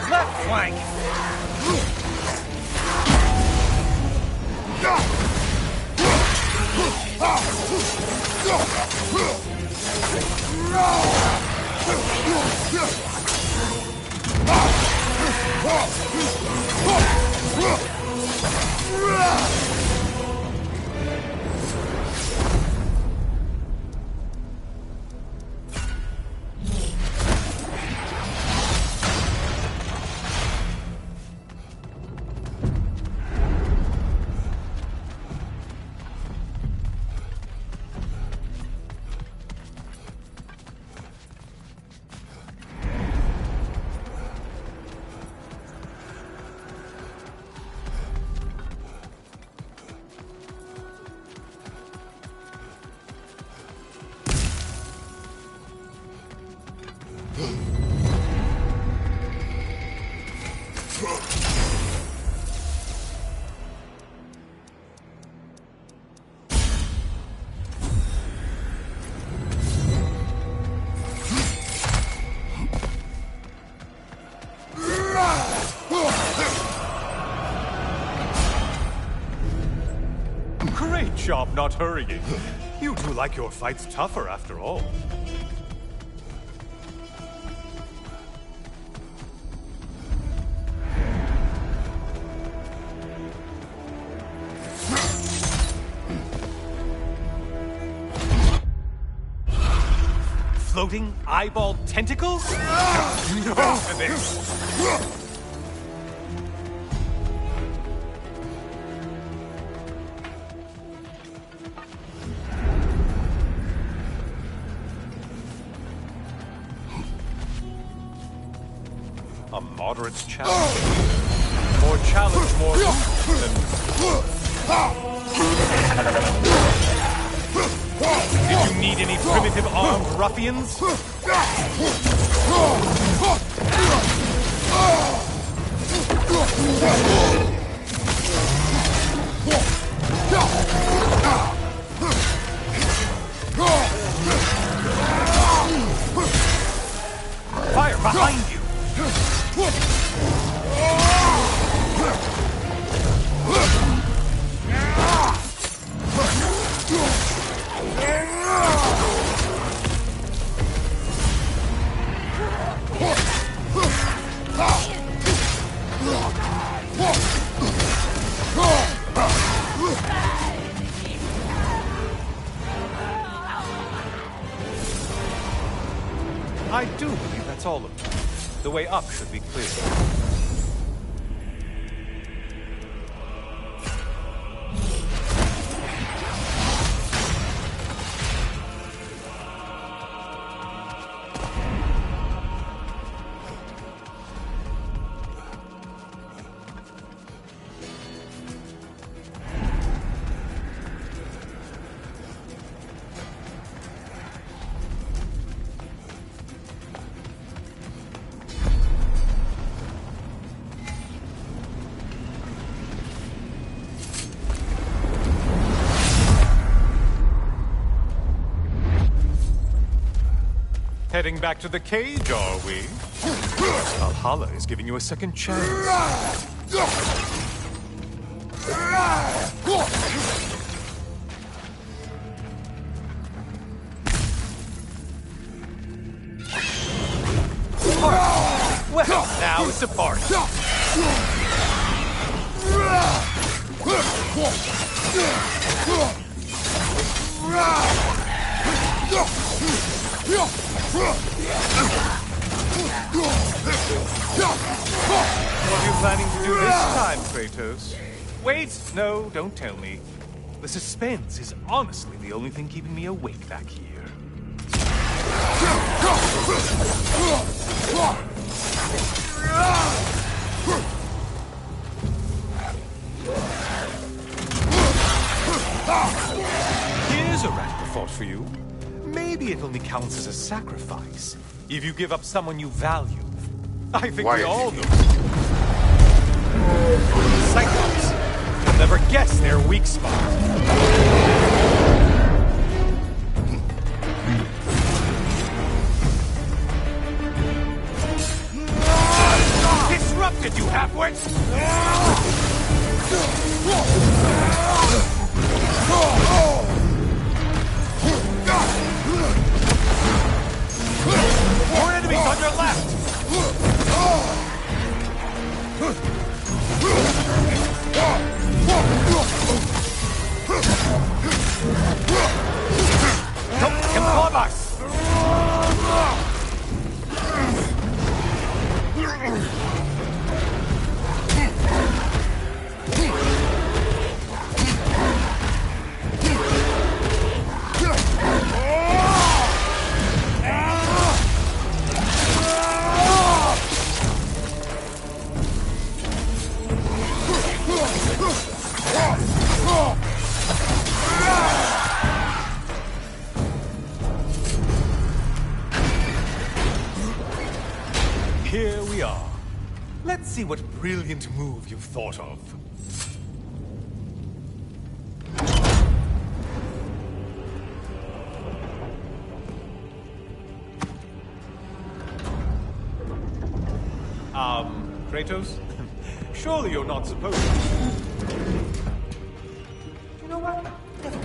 Left flank! job not hurrying. You do like your fights tougher, after all. Floating eyeball tentacles? No to this! A moderate challenge. More challenge, more than... Did you need any primitive armed ruffians? Fire behind you! I do believe that's all of them. The way up should be clear. Heading back to the cage, are we? Valhalla is giving you a second chance. Well, now it's a party. What are you planning to do this time, Kratos? Wait, no, don't tell me. The suspense is honestly the only thing keeping me awake back here. Here's a random thought for you. Maybe it only counts as a sacrifice if you give up someone you value. I think we all know. Cyclops. You'll never guess their weak spot. Disrupted, you half-wits! More enemies on your left! Don't involve us! Here we are. Let's see what brilliant move you've thought of. Kratos? Surely you're not supposed to. You know what? Never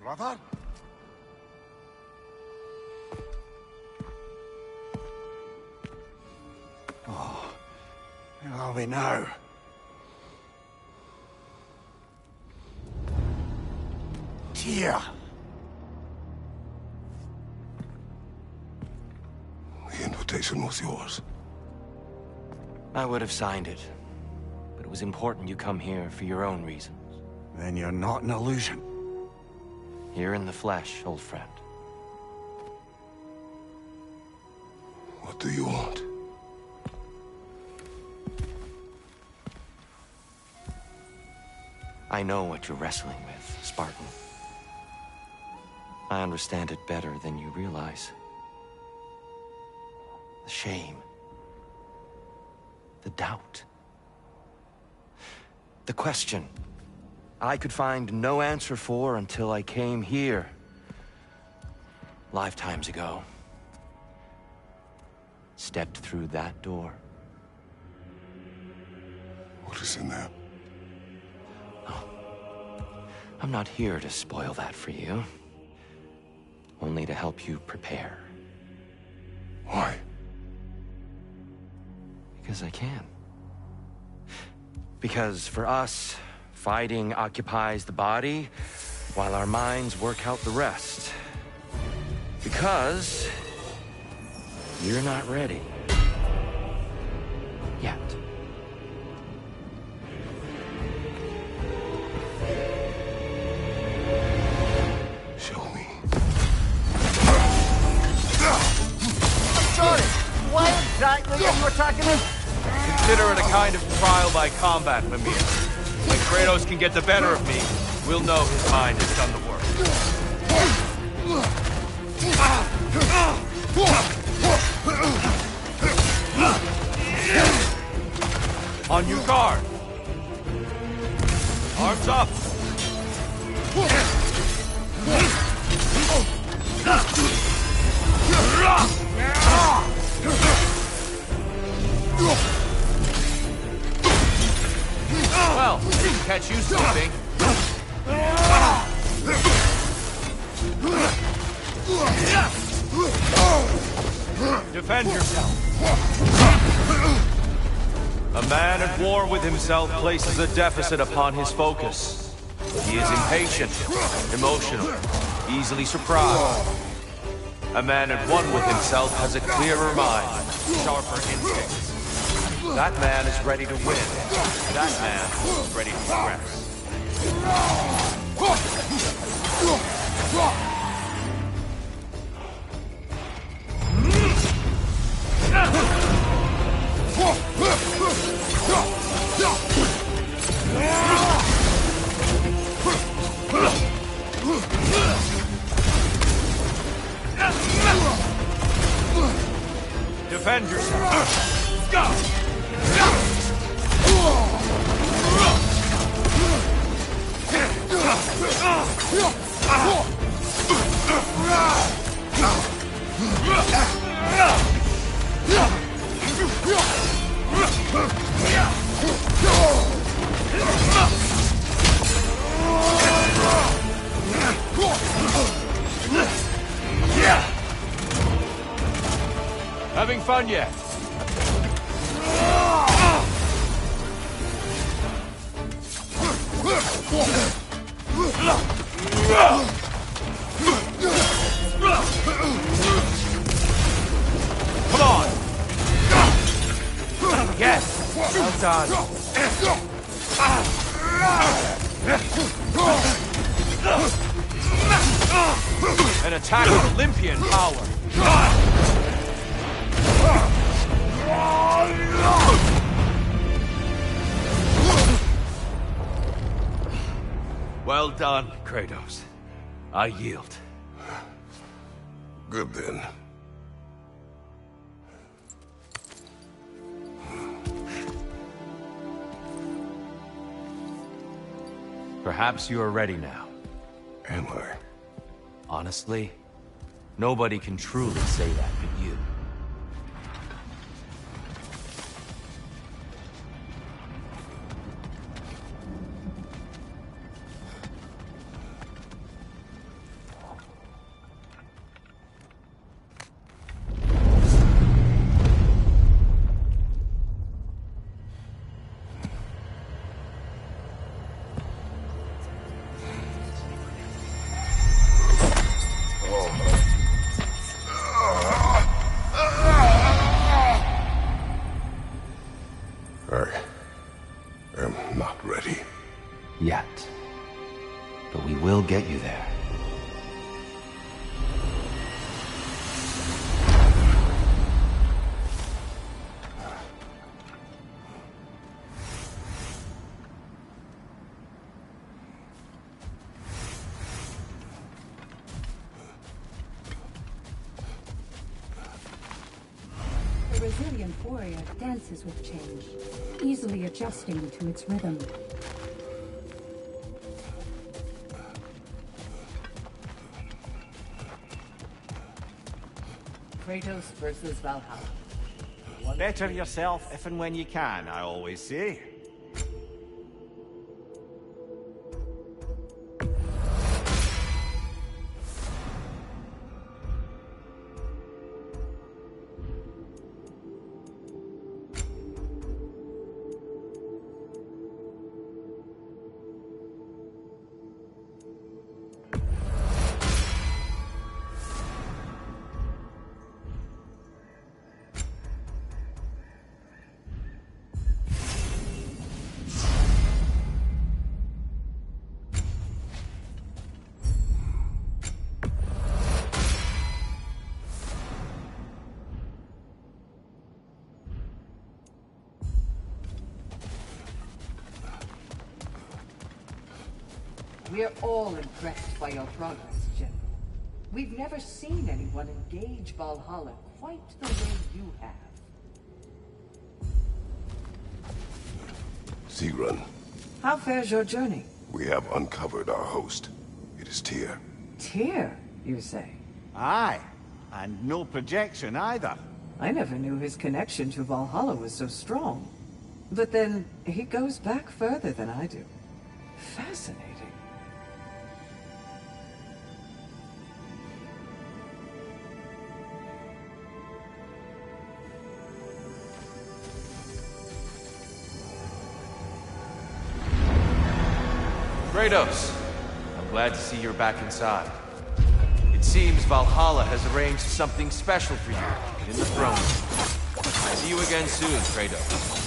brother? Oh, where are we now? Tyr! The invitation was yours. I would have signed it, but it was important you come here for your own reasons. Then you're not an illusion. Here in the flesh, old friend. What do you want? I know what you're wrestling with, Spartan. I understand it better than you realize. The shame. The doubt. The question I could find no answer for until I came here. Lifetimes ago. Stepped through that door. What is in there? I'm not here to spoil that for you. Only to help you prepare. Why? Because I can. Because for us, fighting occupies the body, while our minds work out the rest. Because you're not ready. Yet. Show me. Sorry, why exactly are you attacking him? Consider it a kind of trial by combat, Mimir. When Kratos can get the better of me, we'll know his mind has done the work. On your guard! Arms up! Well, didn't catch you sleeping. Defend yourself. A man at war with himself places a deficit upon his focus. He is impatient, emotional, easily surprised. A man at one with himself has a clearer mind, sharper instincts. That man is ready to win. That man is ready to progress. Defend yourself. Go! Having fun yet? Come on! Yes! Well done. An attack of Olympian power. Well done, Kratos. I yield. Good then. Perhaps you are ready now. Am I? Honestly, nobody can truly say that but you. Yet. But we will get you there. The resilient warrior dances with change, easily adjusting to its rhythm. Kratos versus Valhalla. Better yourself if and when you can, I always say. We're all impressed by your progress, General. We've never seen anyone engage Valhalla quite the way you have. Zirun, How fares your journey? we have uncovered our host. It is Tyr. Tyr, you say? Aye, and no projection either. I never knew his connection to Valhalla was so strong. But then, he goes back further than I do. Fascinating. Kratos, I'm glad to see you're back inside. It seems Valhalla has arranged something special for you in the throne room. See you again soon, Kratos.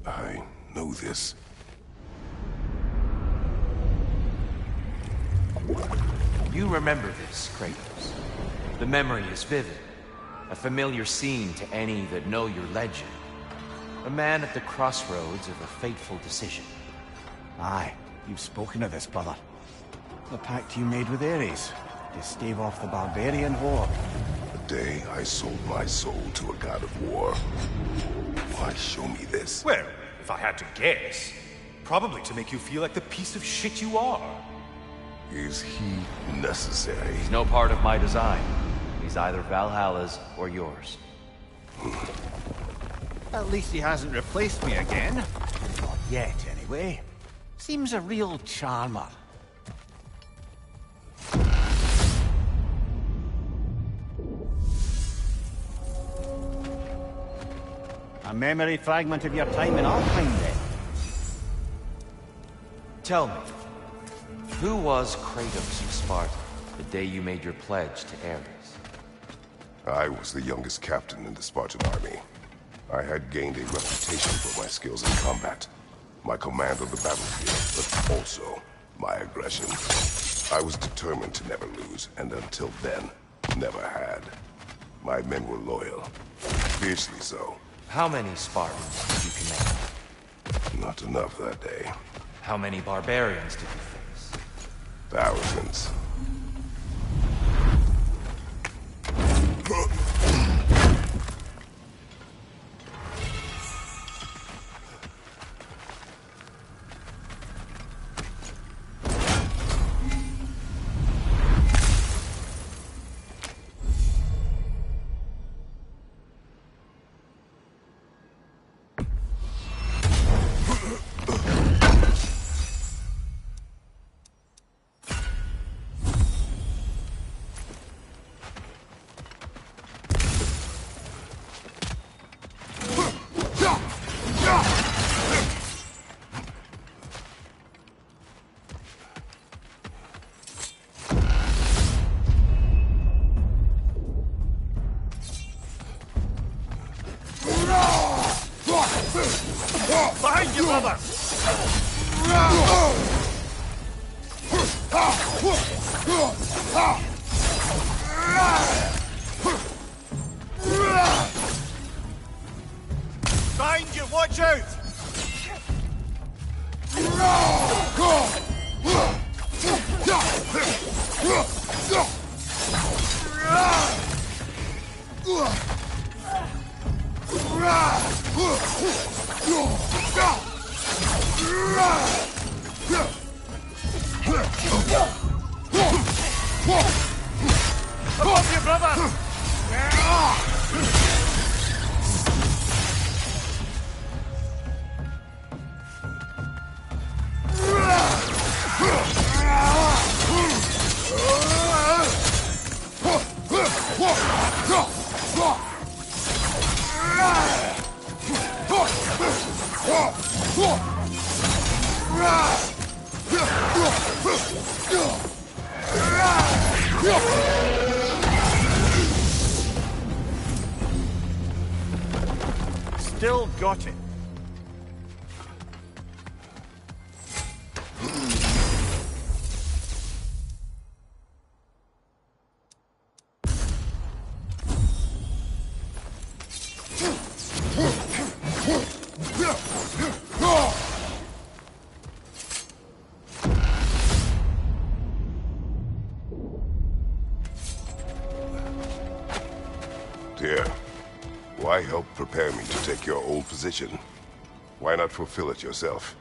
I know this. You remember this, Kratos. The memory is vivid. A familiar scene to any that know your legend. A man at the crossroads of a fateful decision. Aye, you've spoken of this, brother. The pact you made with Ares to stave off the barbarian horde. The day I sold my soul to a god of war. Why show me this? Well, if I had to guess, probably to make you feel like the piece of shit you are. Is he necessary? He's no part of my design. He's either Valhalla's or yours. At least he hasn't replaced me again. Not yet, anyway. Seems a real charmer. A memory fragment of your time in Alpine, then. Tell me, who was Kratos of Sparta? The day you made your pledge to Ares. I was the youngest captain in the Spartan army. I had gained a reputation for my skills in combat, my command of the battlefield, but also my aggression. I was determined to never lose, and until then, never had. My men were loyal, fiercely so. How many Spartans did you command? Not enough that day. How many barbarians did you face? Thousands. Behind you, brother! Behind you, watch out! Above you, brother! Still got it. Dear, why help prepare me to take your old position? Why not fulfill it yourself?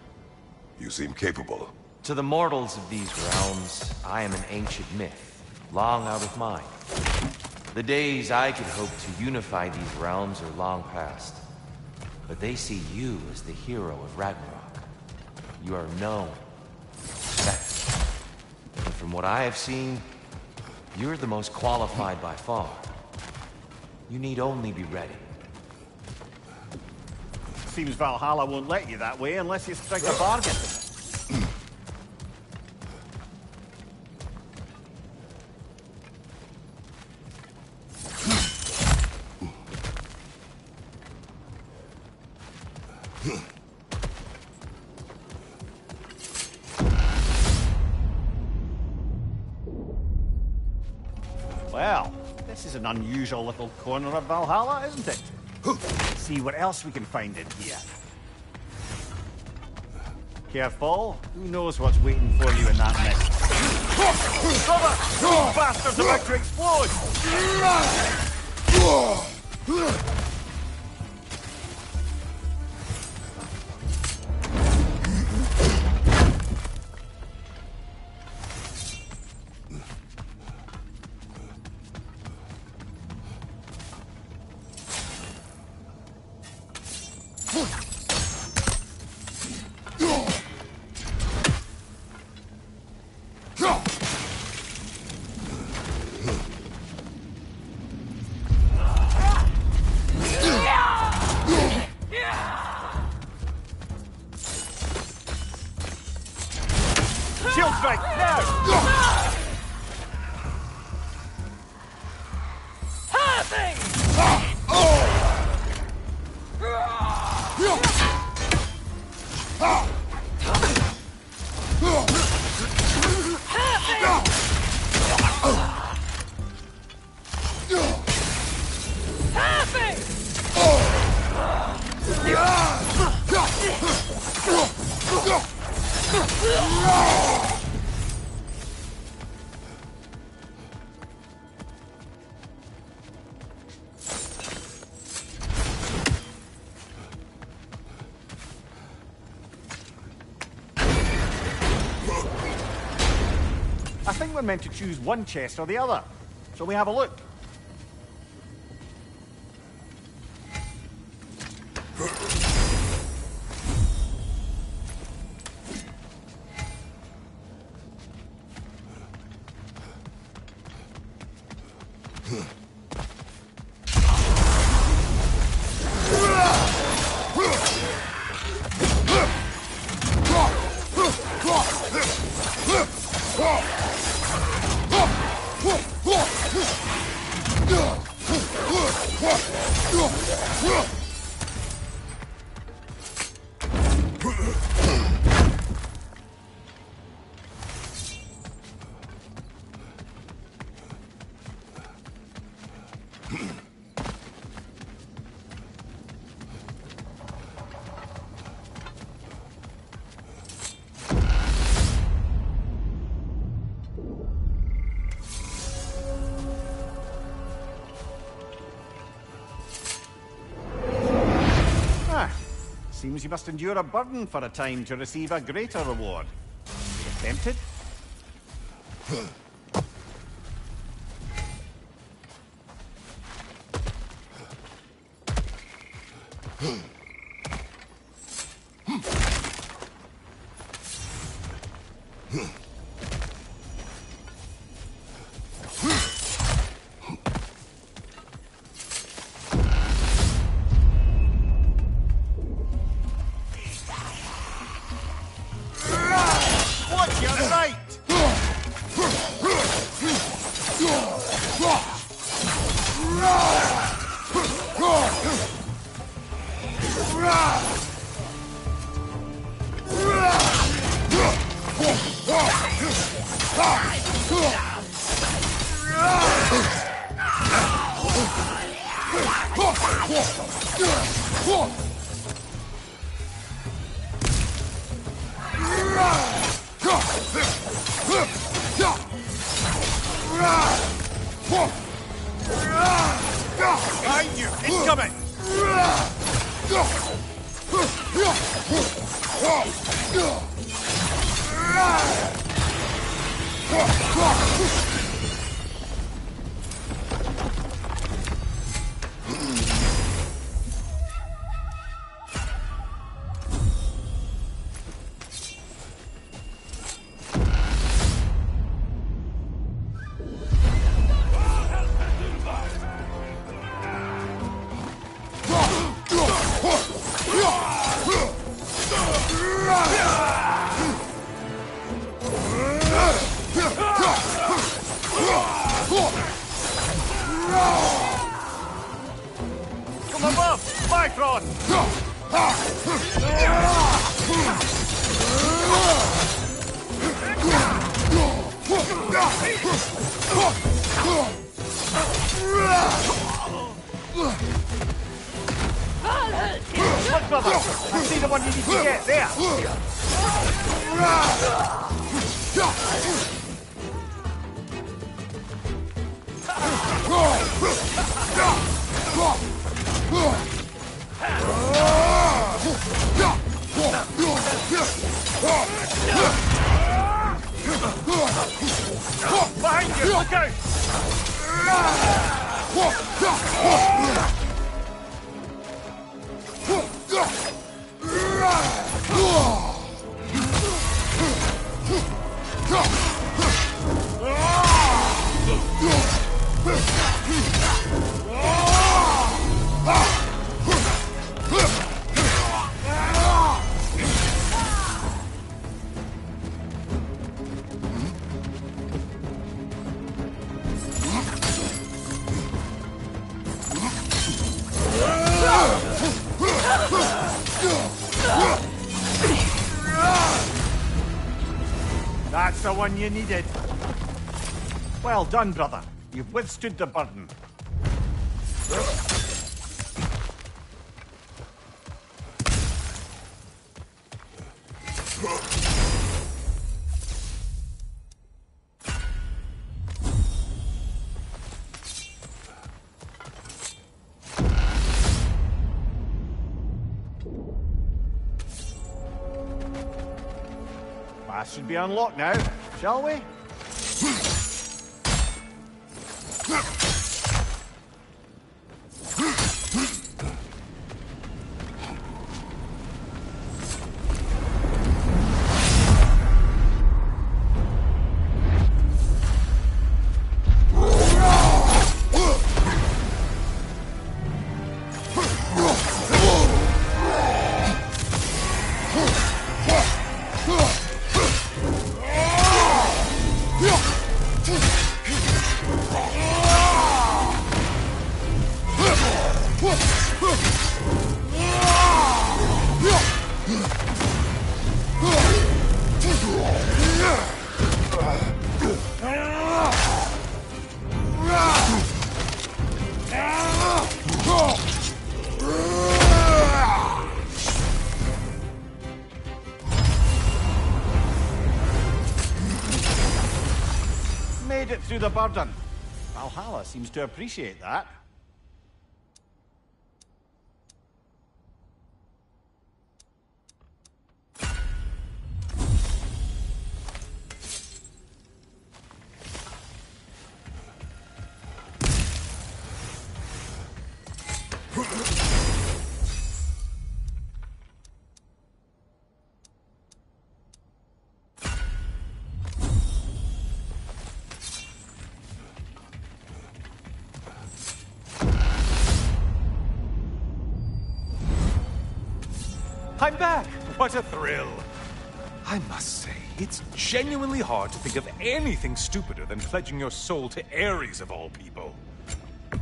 You seem capable. To the mortals of these realms, I am an ancient myth, long out of mind. The days I could hope to unify these realms are long past. But they see you as the hero of Ragnarok. You are known, respected. And from what I have seen, you're the most qualified by far. You need only be ready. Seems Valhalla won't let you that way unless you strike a bargain. Well, this is an unusual little corner of Valhalla, isn't it? Let's see what else we can find in here. Careful, who knows what's waiting for you in that mist. Brother! You bastard's about to explode! I think we're meant to choose one chest or the other. Shall we have a look? Seems you must endure a burden for a time to receive a greater reward. You tempted? Behind you! Incoming! From above! Bifrost! Look, brother! I see the one you need to get there! Behind you! Look out! the one you needed. Well done, brother. You've withstood the burden. Path should be unlocked now, shall we? Made it through the burden. Valhalla seems to appreciate that. I'm back! What a thrill! I must say, it's genuinely hard to think of anything stupider than pledging your soul to Ares of all people.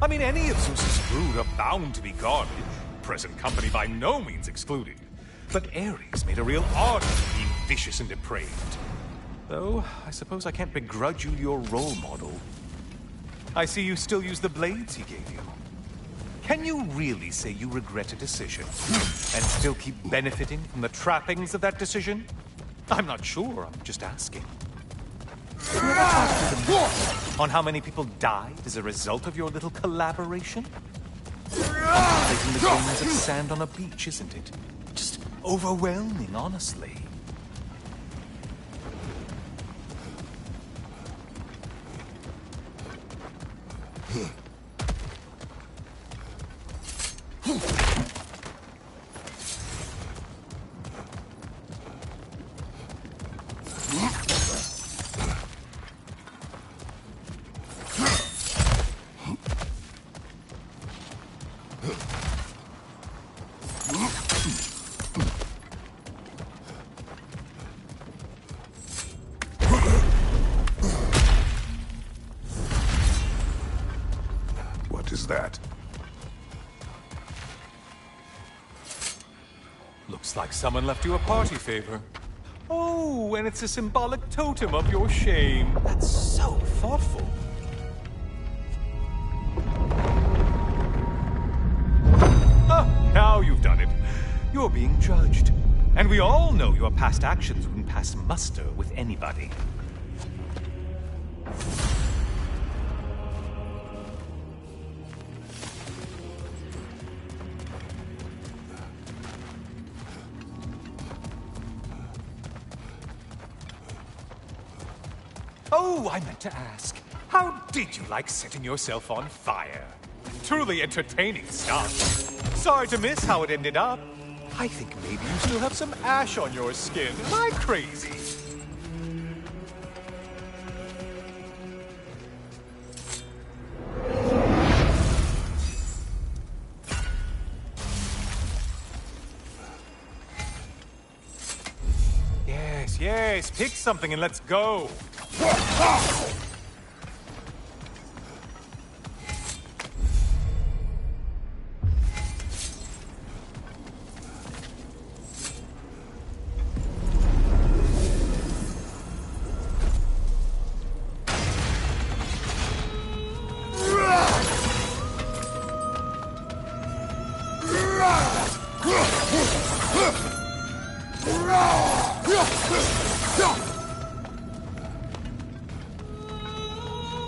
I mean, any of Zeus's brood are bound to be garbage, present company by no means excluded. But Ares made a real art of being vicious and depraved. Though, I suppose I can't begrudge you your role model. I see you still use the blades he gave you. Can you really say you regret a decision, and still keep benefiting from the trappings of that decision? I'm not sure, I'm just asking. Have you ever talked to them on how many people died as a result of your little collaboration? Taking the grains of sand on a beach, isn't it? Just overwhelming, honestly. What is that? Looks like someone left you a party favor. Oh, and it's a symbolic totem of your shame. That's so thoughtful. Ah, now you've done it. You're being judged. And we all know your past actions wouldn't pass muster with anybody. Oh, I meant to ask, how did you like setting yourself on fire? Truly entertaining stuff. Sorry to miss how it ended up. I think maybe you still have some ash on your skin. Am I crazy? Yes, pick something and let's go.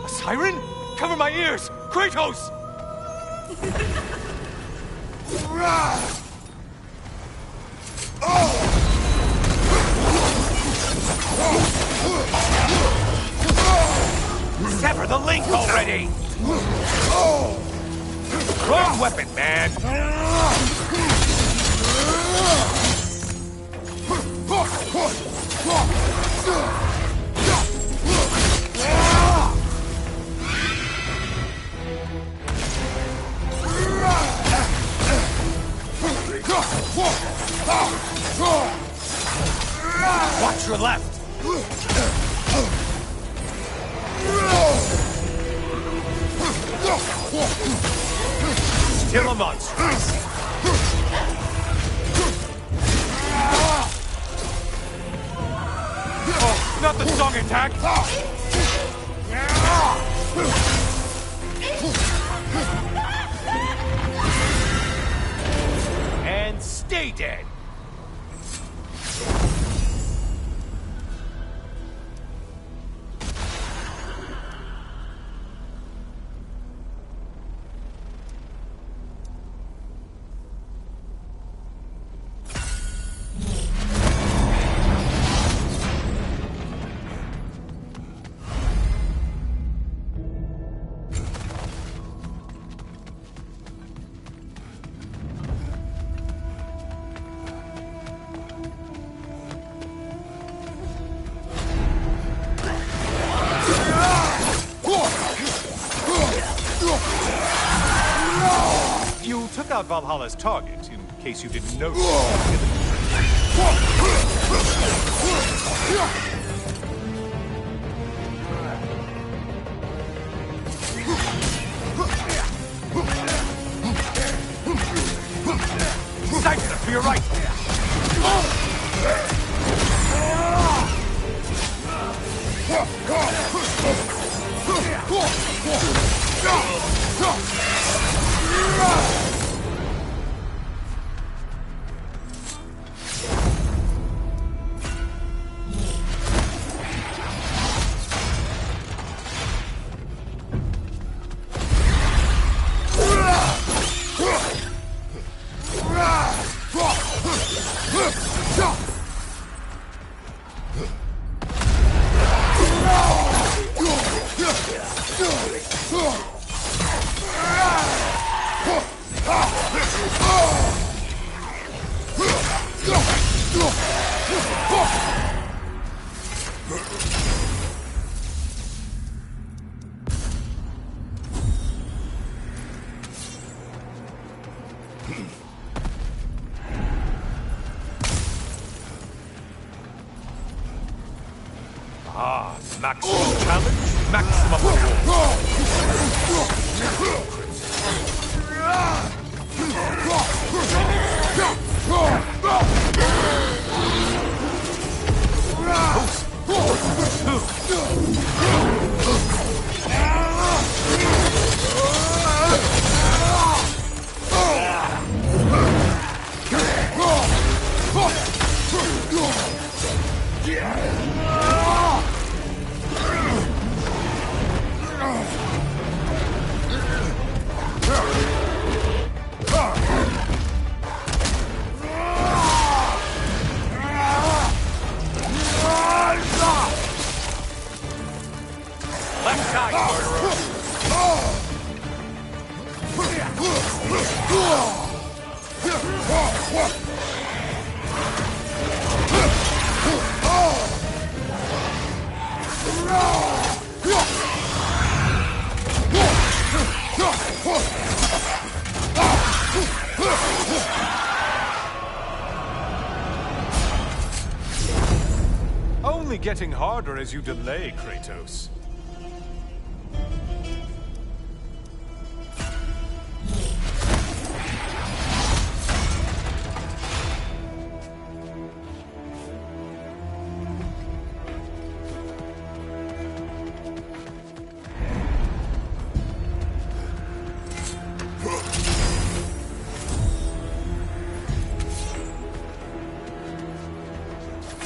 A siren? Cover my ears! Kratos! Sever the link already! Wrong weapon, man! Watch your left! Still a monster. Oh, not the song attack! And stay dead. You took out Valhalla's target, in case you didn't notice. Sniper to your right. Ah, maximum challenge, maximum reward. Left side, murderer. Only getting harder as you delay, Kratos.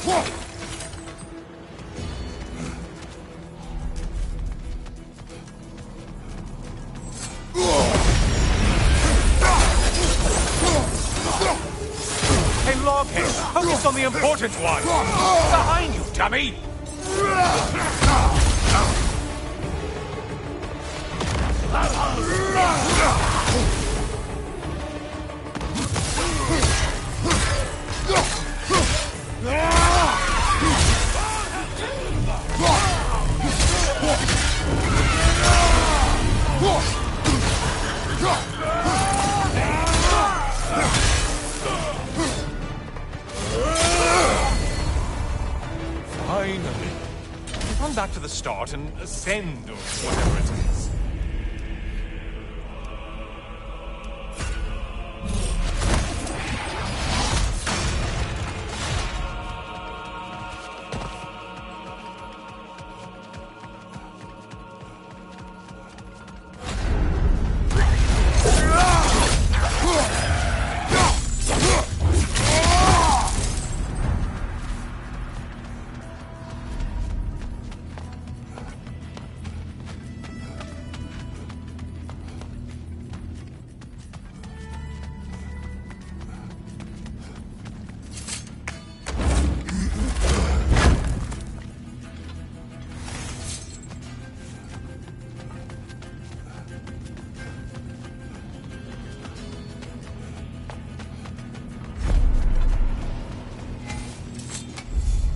Whoa! Focus on the important one! Behind you, dummy! Finally. Run back to the start and ascend, or whatever it is.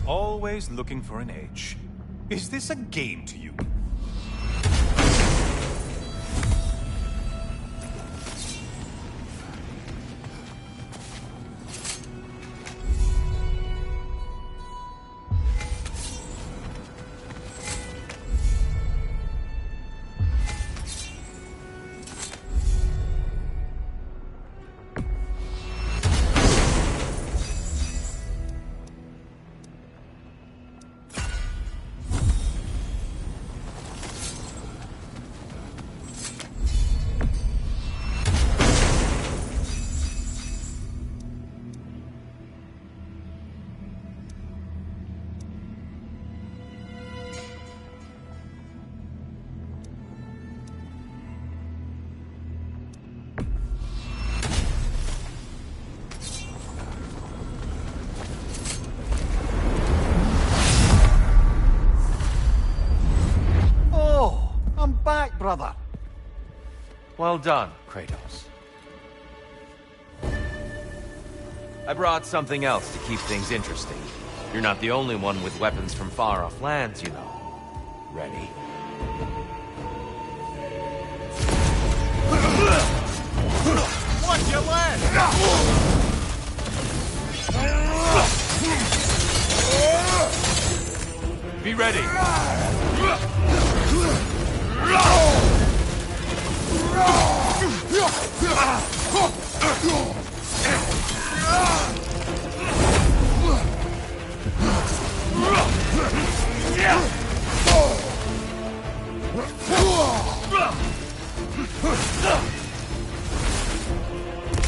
Always looking for an edge. Is this a game to you? Brother. Well done, Kratos. I brought something else to keep things interesting. You're not the only one with weapons from far-off lands, you know. Ready? Watch your land! Be ready!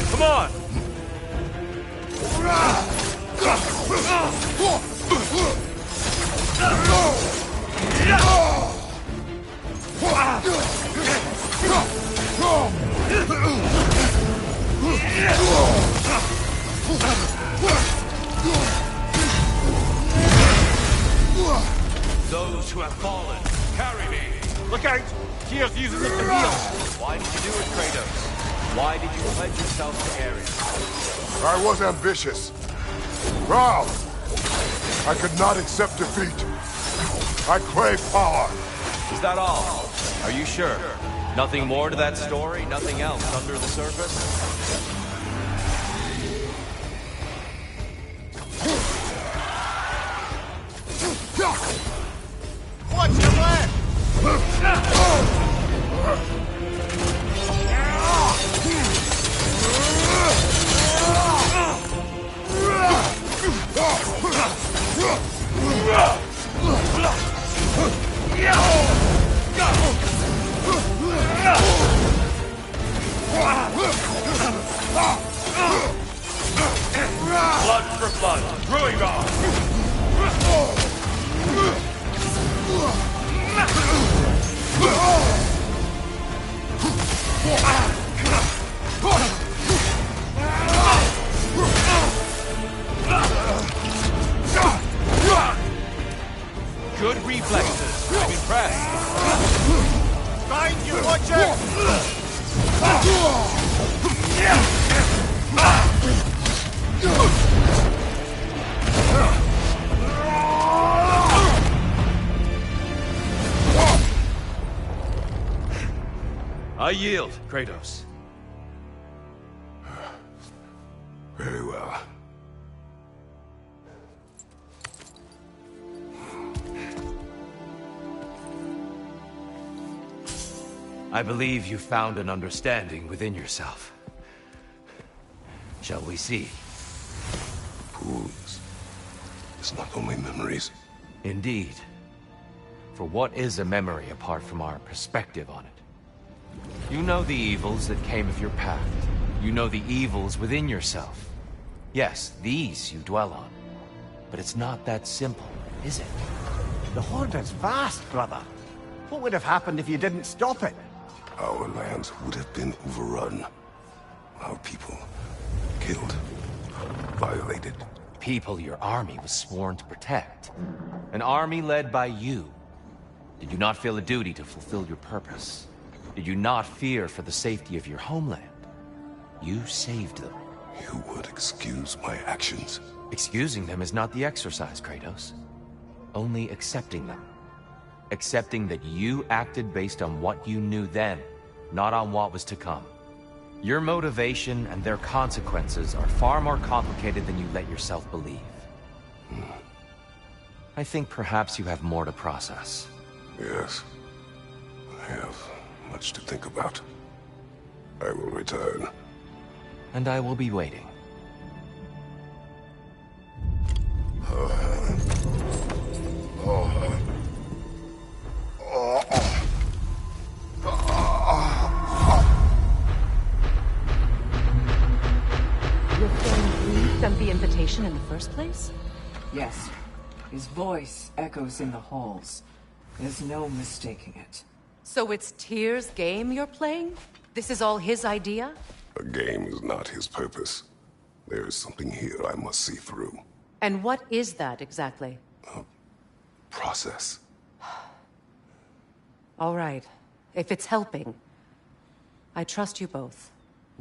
Come on! Those who have fallen, carry me! Look out! Tyr's using it to heal! Why did you do it, Kratos? Why did you pledge yourself to Ares? I was ambitious. Proud. I could not accept defeat. I crave power. Is that all? Are you sure? Nothing more to that story? Nothing else under the surface? Watch your land! Blood for blood, brewing on! I yield, Kratos. Very well. I believe you found an understanding within yourself. Shall we see? Fools. It's not only memories. Indeed. For what is a memory apart from our perspective on it? You know the evils that came of your path. You know the evils within yourself. Yes, these you dwell on. But it's not that simple, is it? The Horde is vast, brother. What would have happened if you didn't stop it? Our lands would have been overrun. Our people killed, violated. People your army was sworn to protect. An army led by you. Did you not feel a duty to fulfill your purpose? Did you not fear for the safety of your homeland? You saved them. You would excuse my actions. Excusing them is not the exercise, Kratos. Only accepting them. Accepting that you acted based on what you knew then, not on what was to come. Your motivation and their consequences are far more complicated than you let yourself believe. I think perhaps you have more to process. Yes. I have much to think about. I will return. And I will be waiting. Your friend Lee sent the invitation in the first place? Yes. His voice echoes in the halls. There's no mistaking it. So it's Tyr's game you're playing? This is all his idea? A game is not his purpose. There is something here I must see through. And what is that exactly? Process. All right. If it's helping, I trust you both.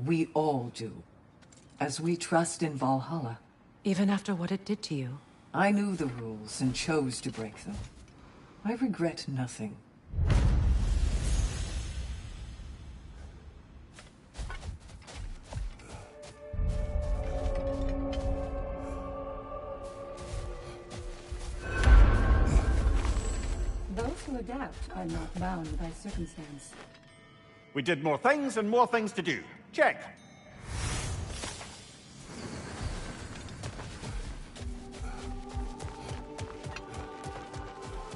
We all do. As we trust in Valhalla. Even after what it did to you. I knew the rules and chose to break them. I regret nothing. Those who adapt are not bound by circumstance. We did more things and more things to do. Check.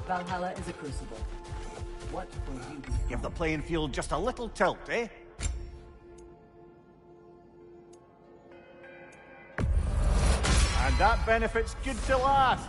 Valhalla is a crucible. What will you do? Give the playing field just a little tilt, eh? And that benefit's good to last.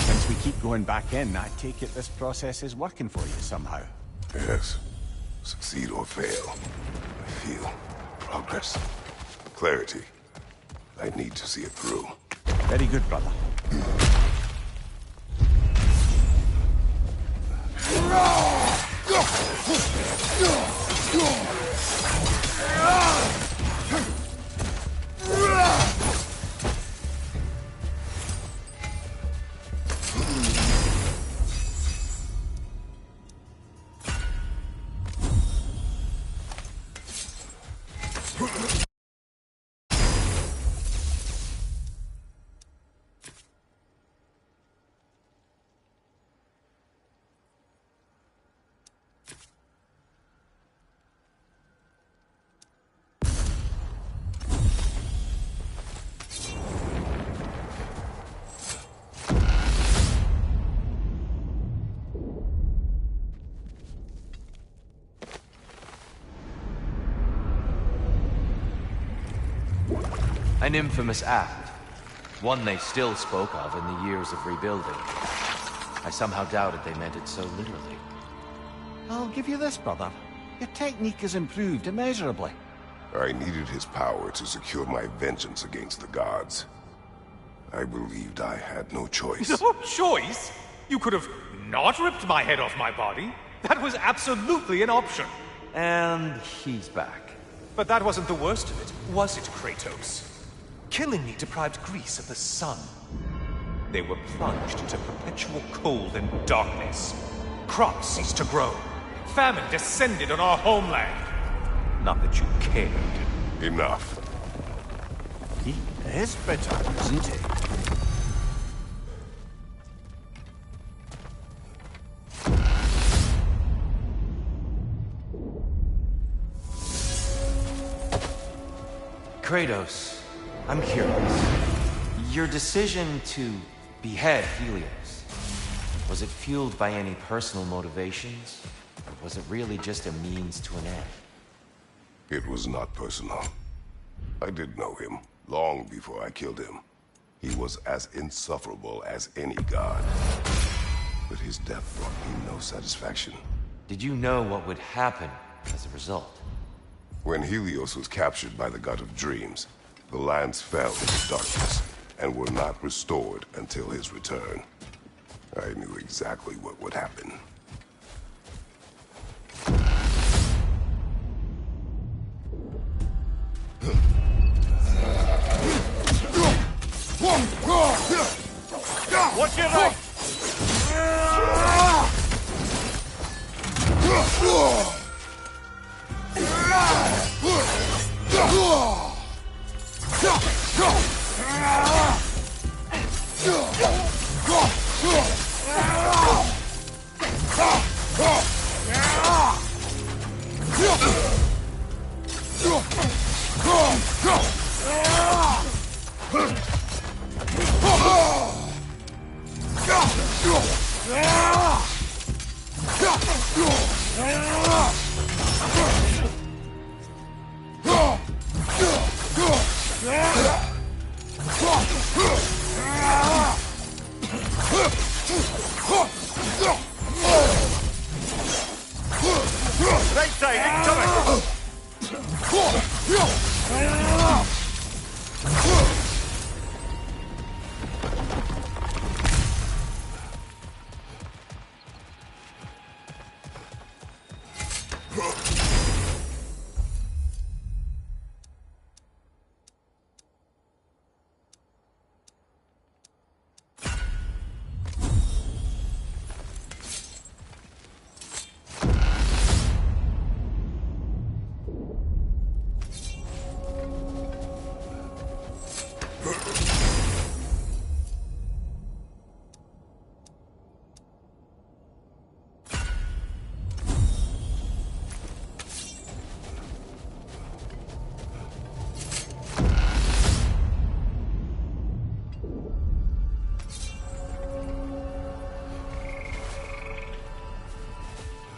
Since we keep going back in, I take it this process is working for you somehow. Yes. Succeed or fail. I feel progress. Clarity. I need to see it through. Very good, brother. An infamous act. One they still spoke of in the years of rebuilding. I somehow doubted they meant it so literally. I'll give you this, brother. Your technique has improved immeasurably. I needed his power to secure my vengeance against the gods. I believed I had no choice. No choice? You could have not ripped my head off my body. That was absolutely an option. And he's back. But that wasn't the worst of it, was it, Kratos? Killing me deprived Greece of the sun. They were plunged into perpetual cold and darkness. Crops ceased to grow. Famine descended on our homeland. Not that you cared. Enough. He is bitter, isn't he? Kratos, I'm curious. Your decision to behead Helios, was it fueled by any personal motivations? Or was it really just a means to an end? It was not personal. I did know him, long before I killed him. He was as insufferable as any god. But his death brought me no satisfaction. Did you know what would happen as a result? When Helios was captured by the god of dreams, the lands fell into darkness and were not restored until his return. I knew exactly what would happen. Watch your right! Right side, incoming!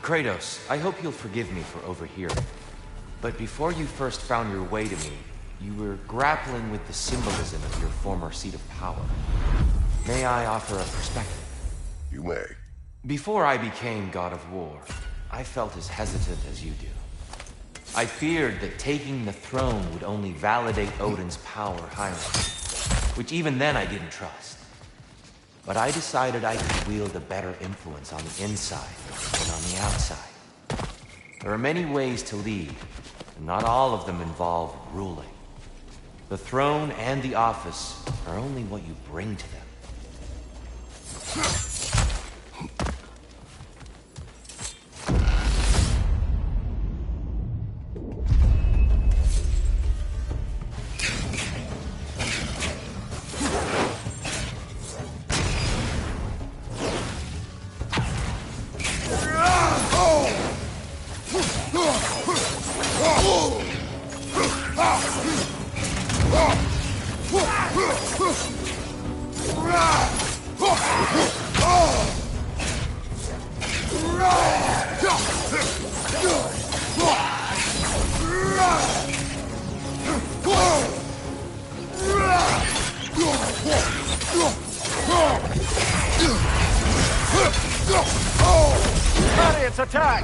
Kratos, I hope you'll forgive me for overhearing. But before you first found your way to me, you were grappling with the symbolism of your former seat of power. May I offer a perspective? You may. Before I became God of War, I felt as hesitant as you do. I feared that taking the throne would only validate Odin's power hierarchy, which even then I didn't trust. But I decided I could wield a better influence on the inside than on the outside. There are many ways to lead, and not all of them involve ruling. The throne and the office are only what you bring to them. Let's attack!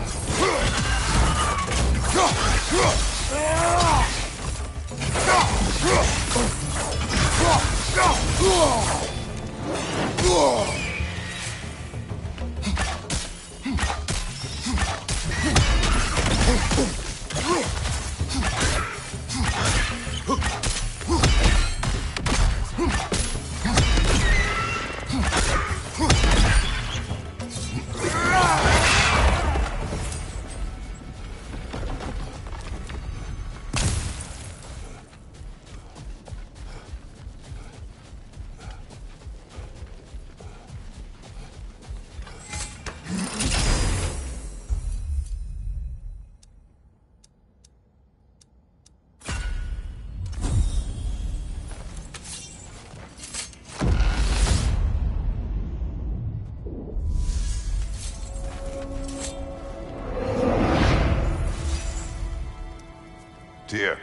Tyr,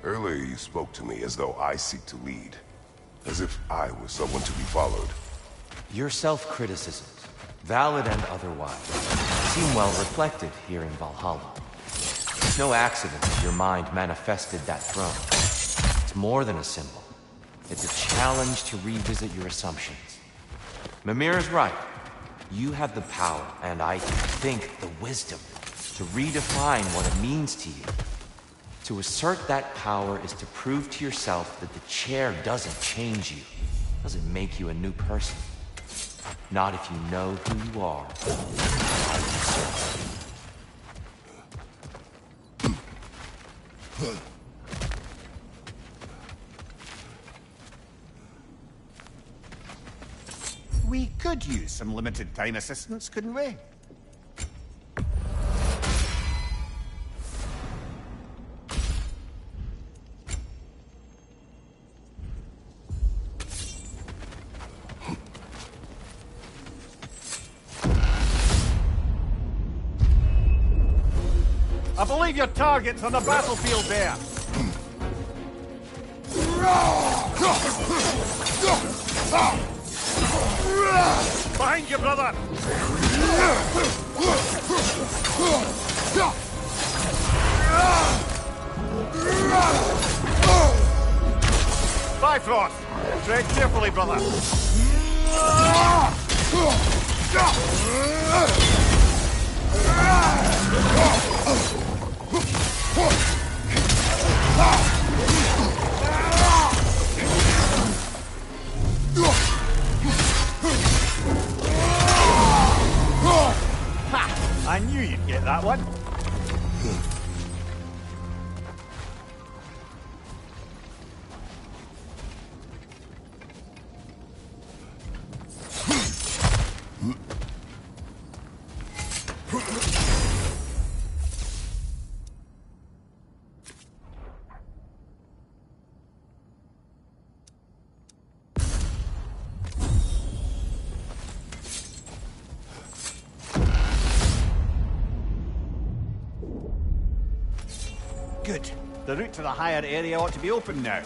earlier you spoke to me as though I seek to lead. As if I were someone to be followed. Your self-criticisms, valid and otherwise, seem well reflected here in Valhalla. It's no accident that your mind manifested that throne. It's more than a symbol. It's a challenge to revisit your assumptions. Mimir is right. You have the power, and I think the wisdom, to redefine what it means to you. To assert that power is to prove to yourself that the chair doesn't change you, doesn't make you a new person. Not if you know who you are. We could use some limited time assistance, couldn't we? I believe your target's on the battlefield there. Behind you, brother! Bifrost! Tread carefully, brother! Ha! I knew you'd get that one. Good. The route to the higher area ought to be open now.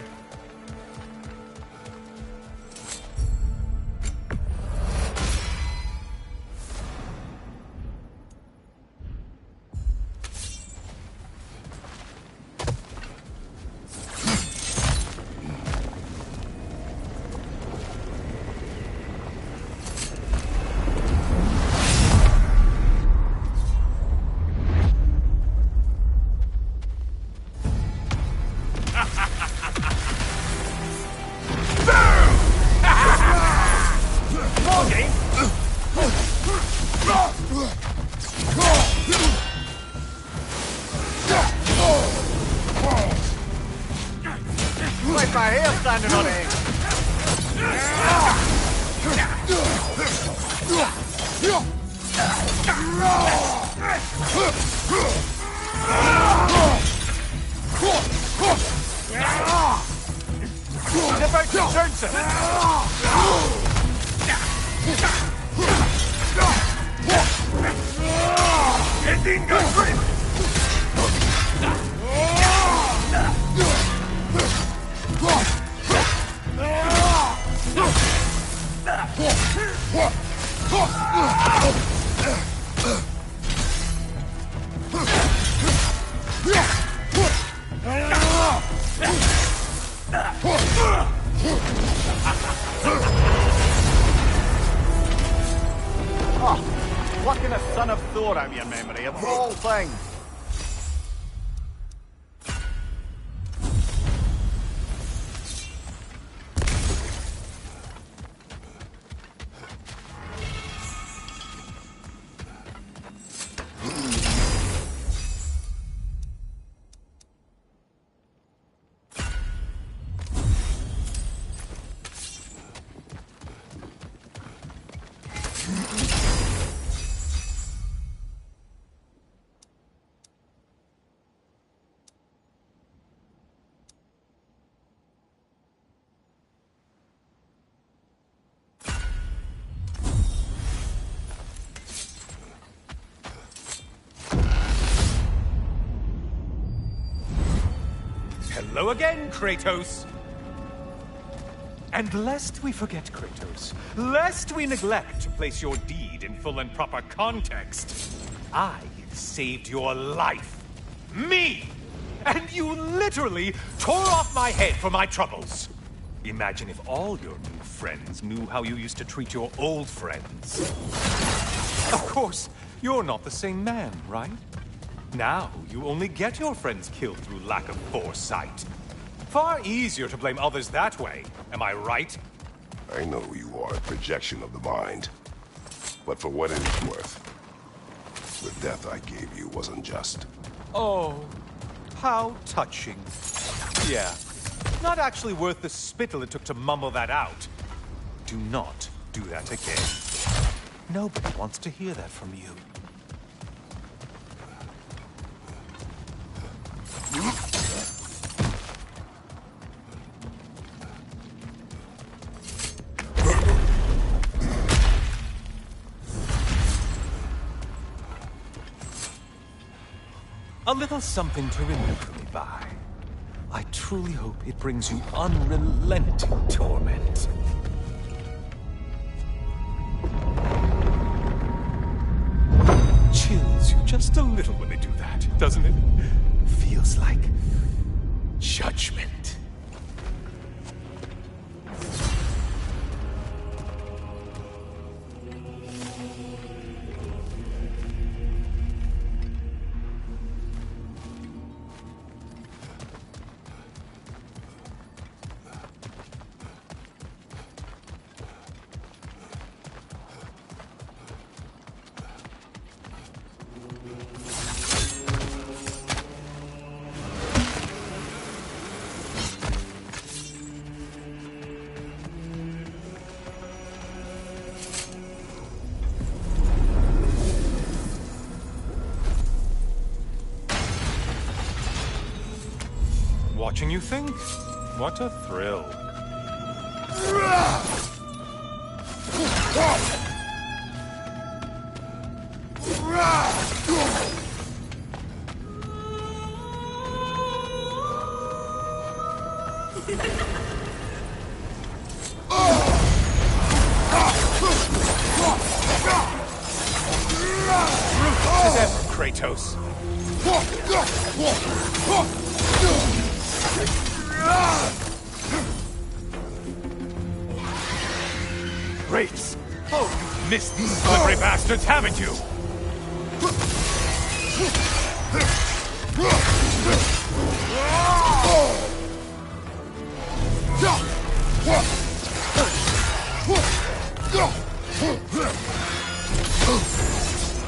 Like my hair standing on end. He's about to turn some. Ending the grip. Oh, plucking a son of Thor out of your memory, of all things. Hello again, Kratos! And lest we forget, Kratos, lest we neglect to place your deed in full and proper context, I saved your life. Me! And you literally tore off my head for my troubles. Imagine if all your new friends knew how you used to treat your old friends. Of course, you're not the same man, right? Now, you only get your friends killed through lack of foresight. Far easier to blame others that way, am I right? I know you are a projection of the mind. But for what it is worth, the death I gave you wasn't just. Oh, how touching. Yeah, not actually worth the spittle it took to mumble that out. Do not do that again. Nobody wants to hear that from you. A little something to remember me by. I truly hope it brings you unrelenting torment. Chills you just a little when they do that, doesn't it? Feels like judgment. Watching you think? What a thrill. Ruthless as ever, Kratos. Great! Oh, you've missed these slippery bastards, haven't you?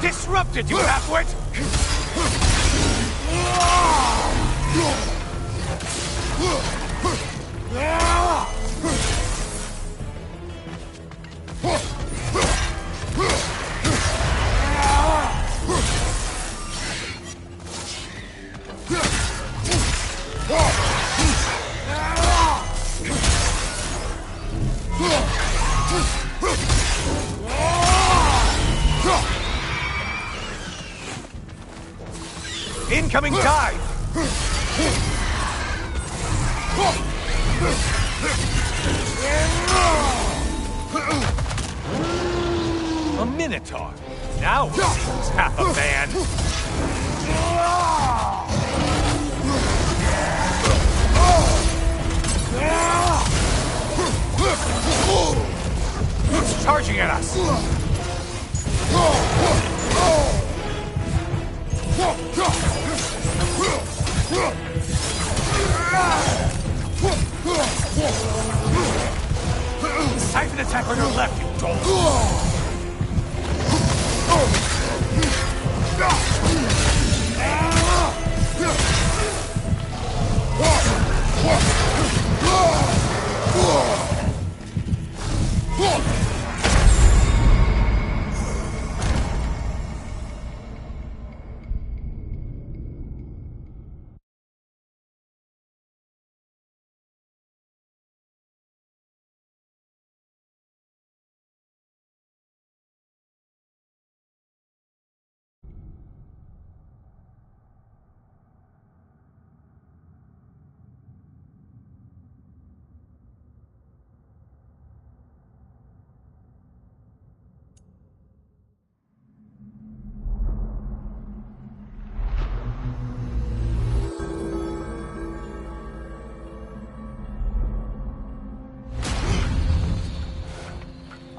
Disrupted, you halfwit! Incoming dive! A Minotaur. Now he seems half a man. It's charging at us! It's time to attack on your left, you dog!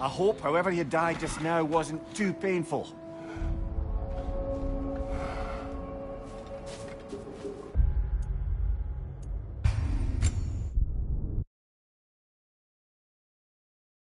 I hope however you died just now wasn't too painful.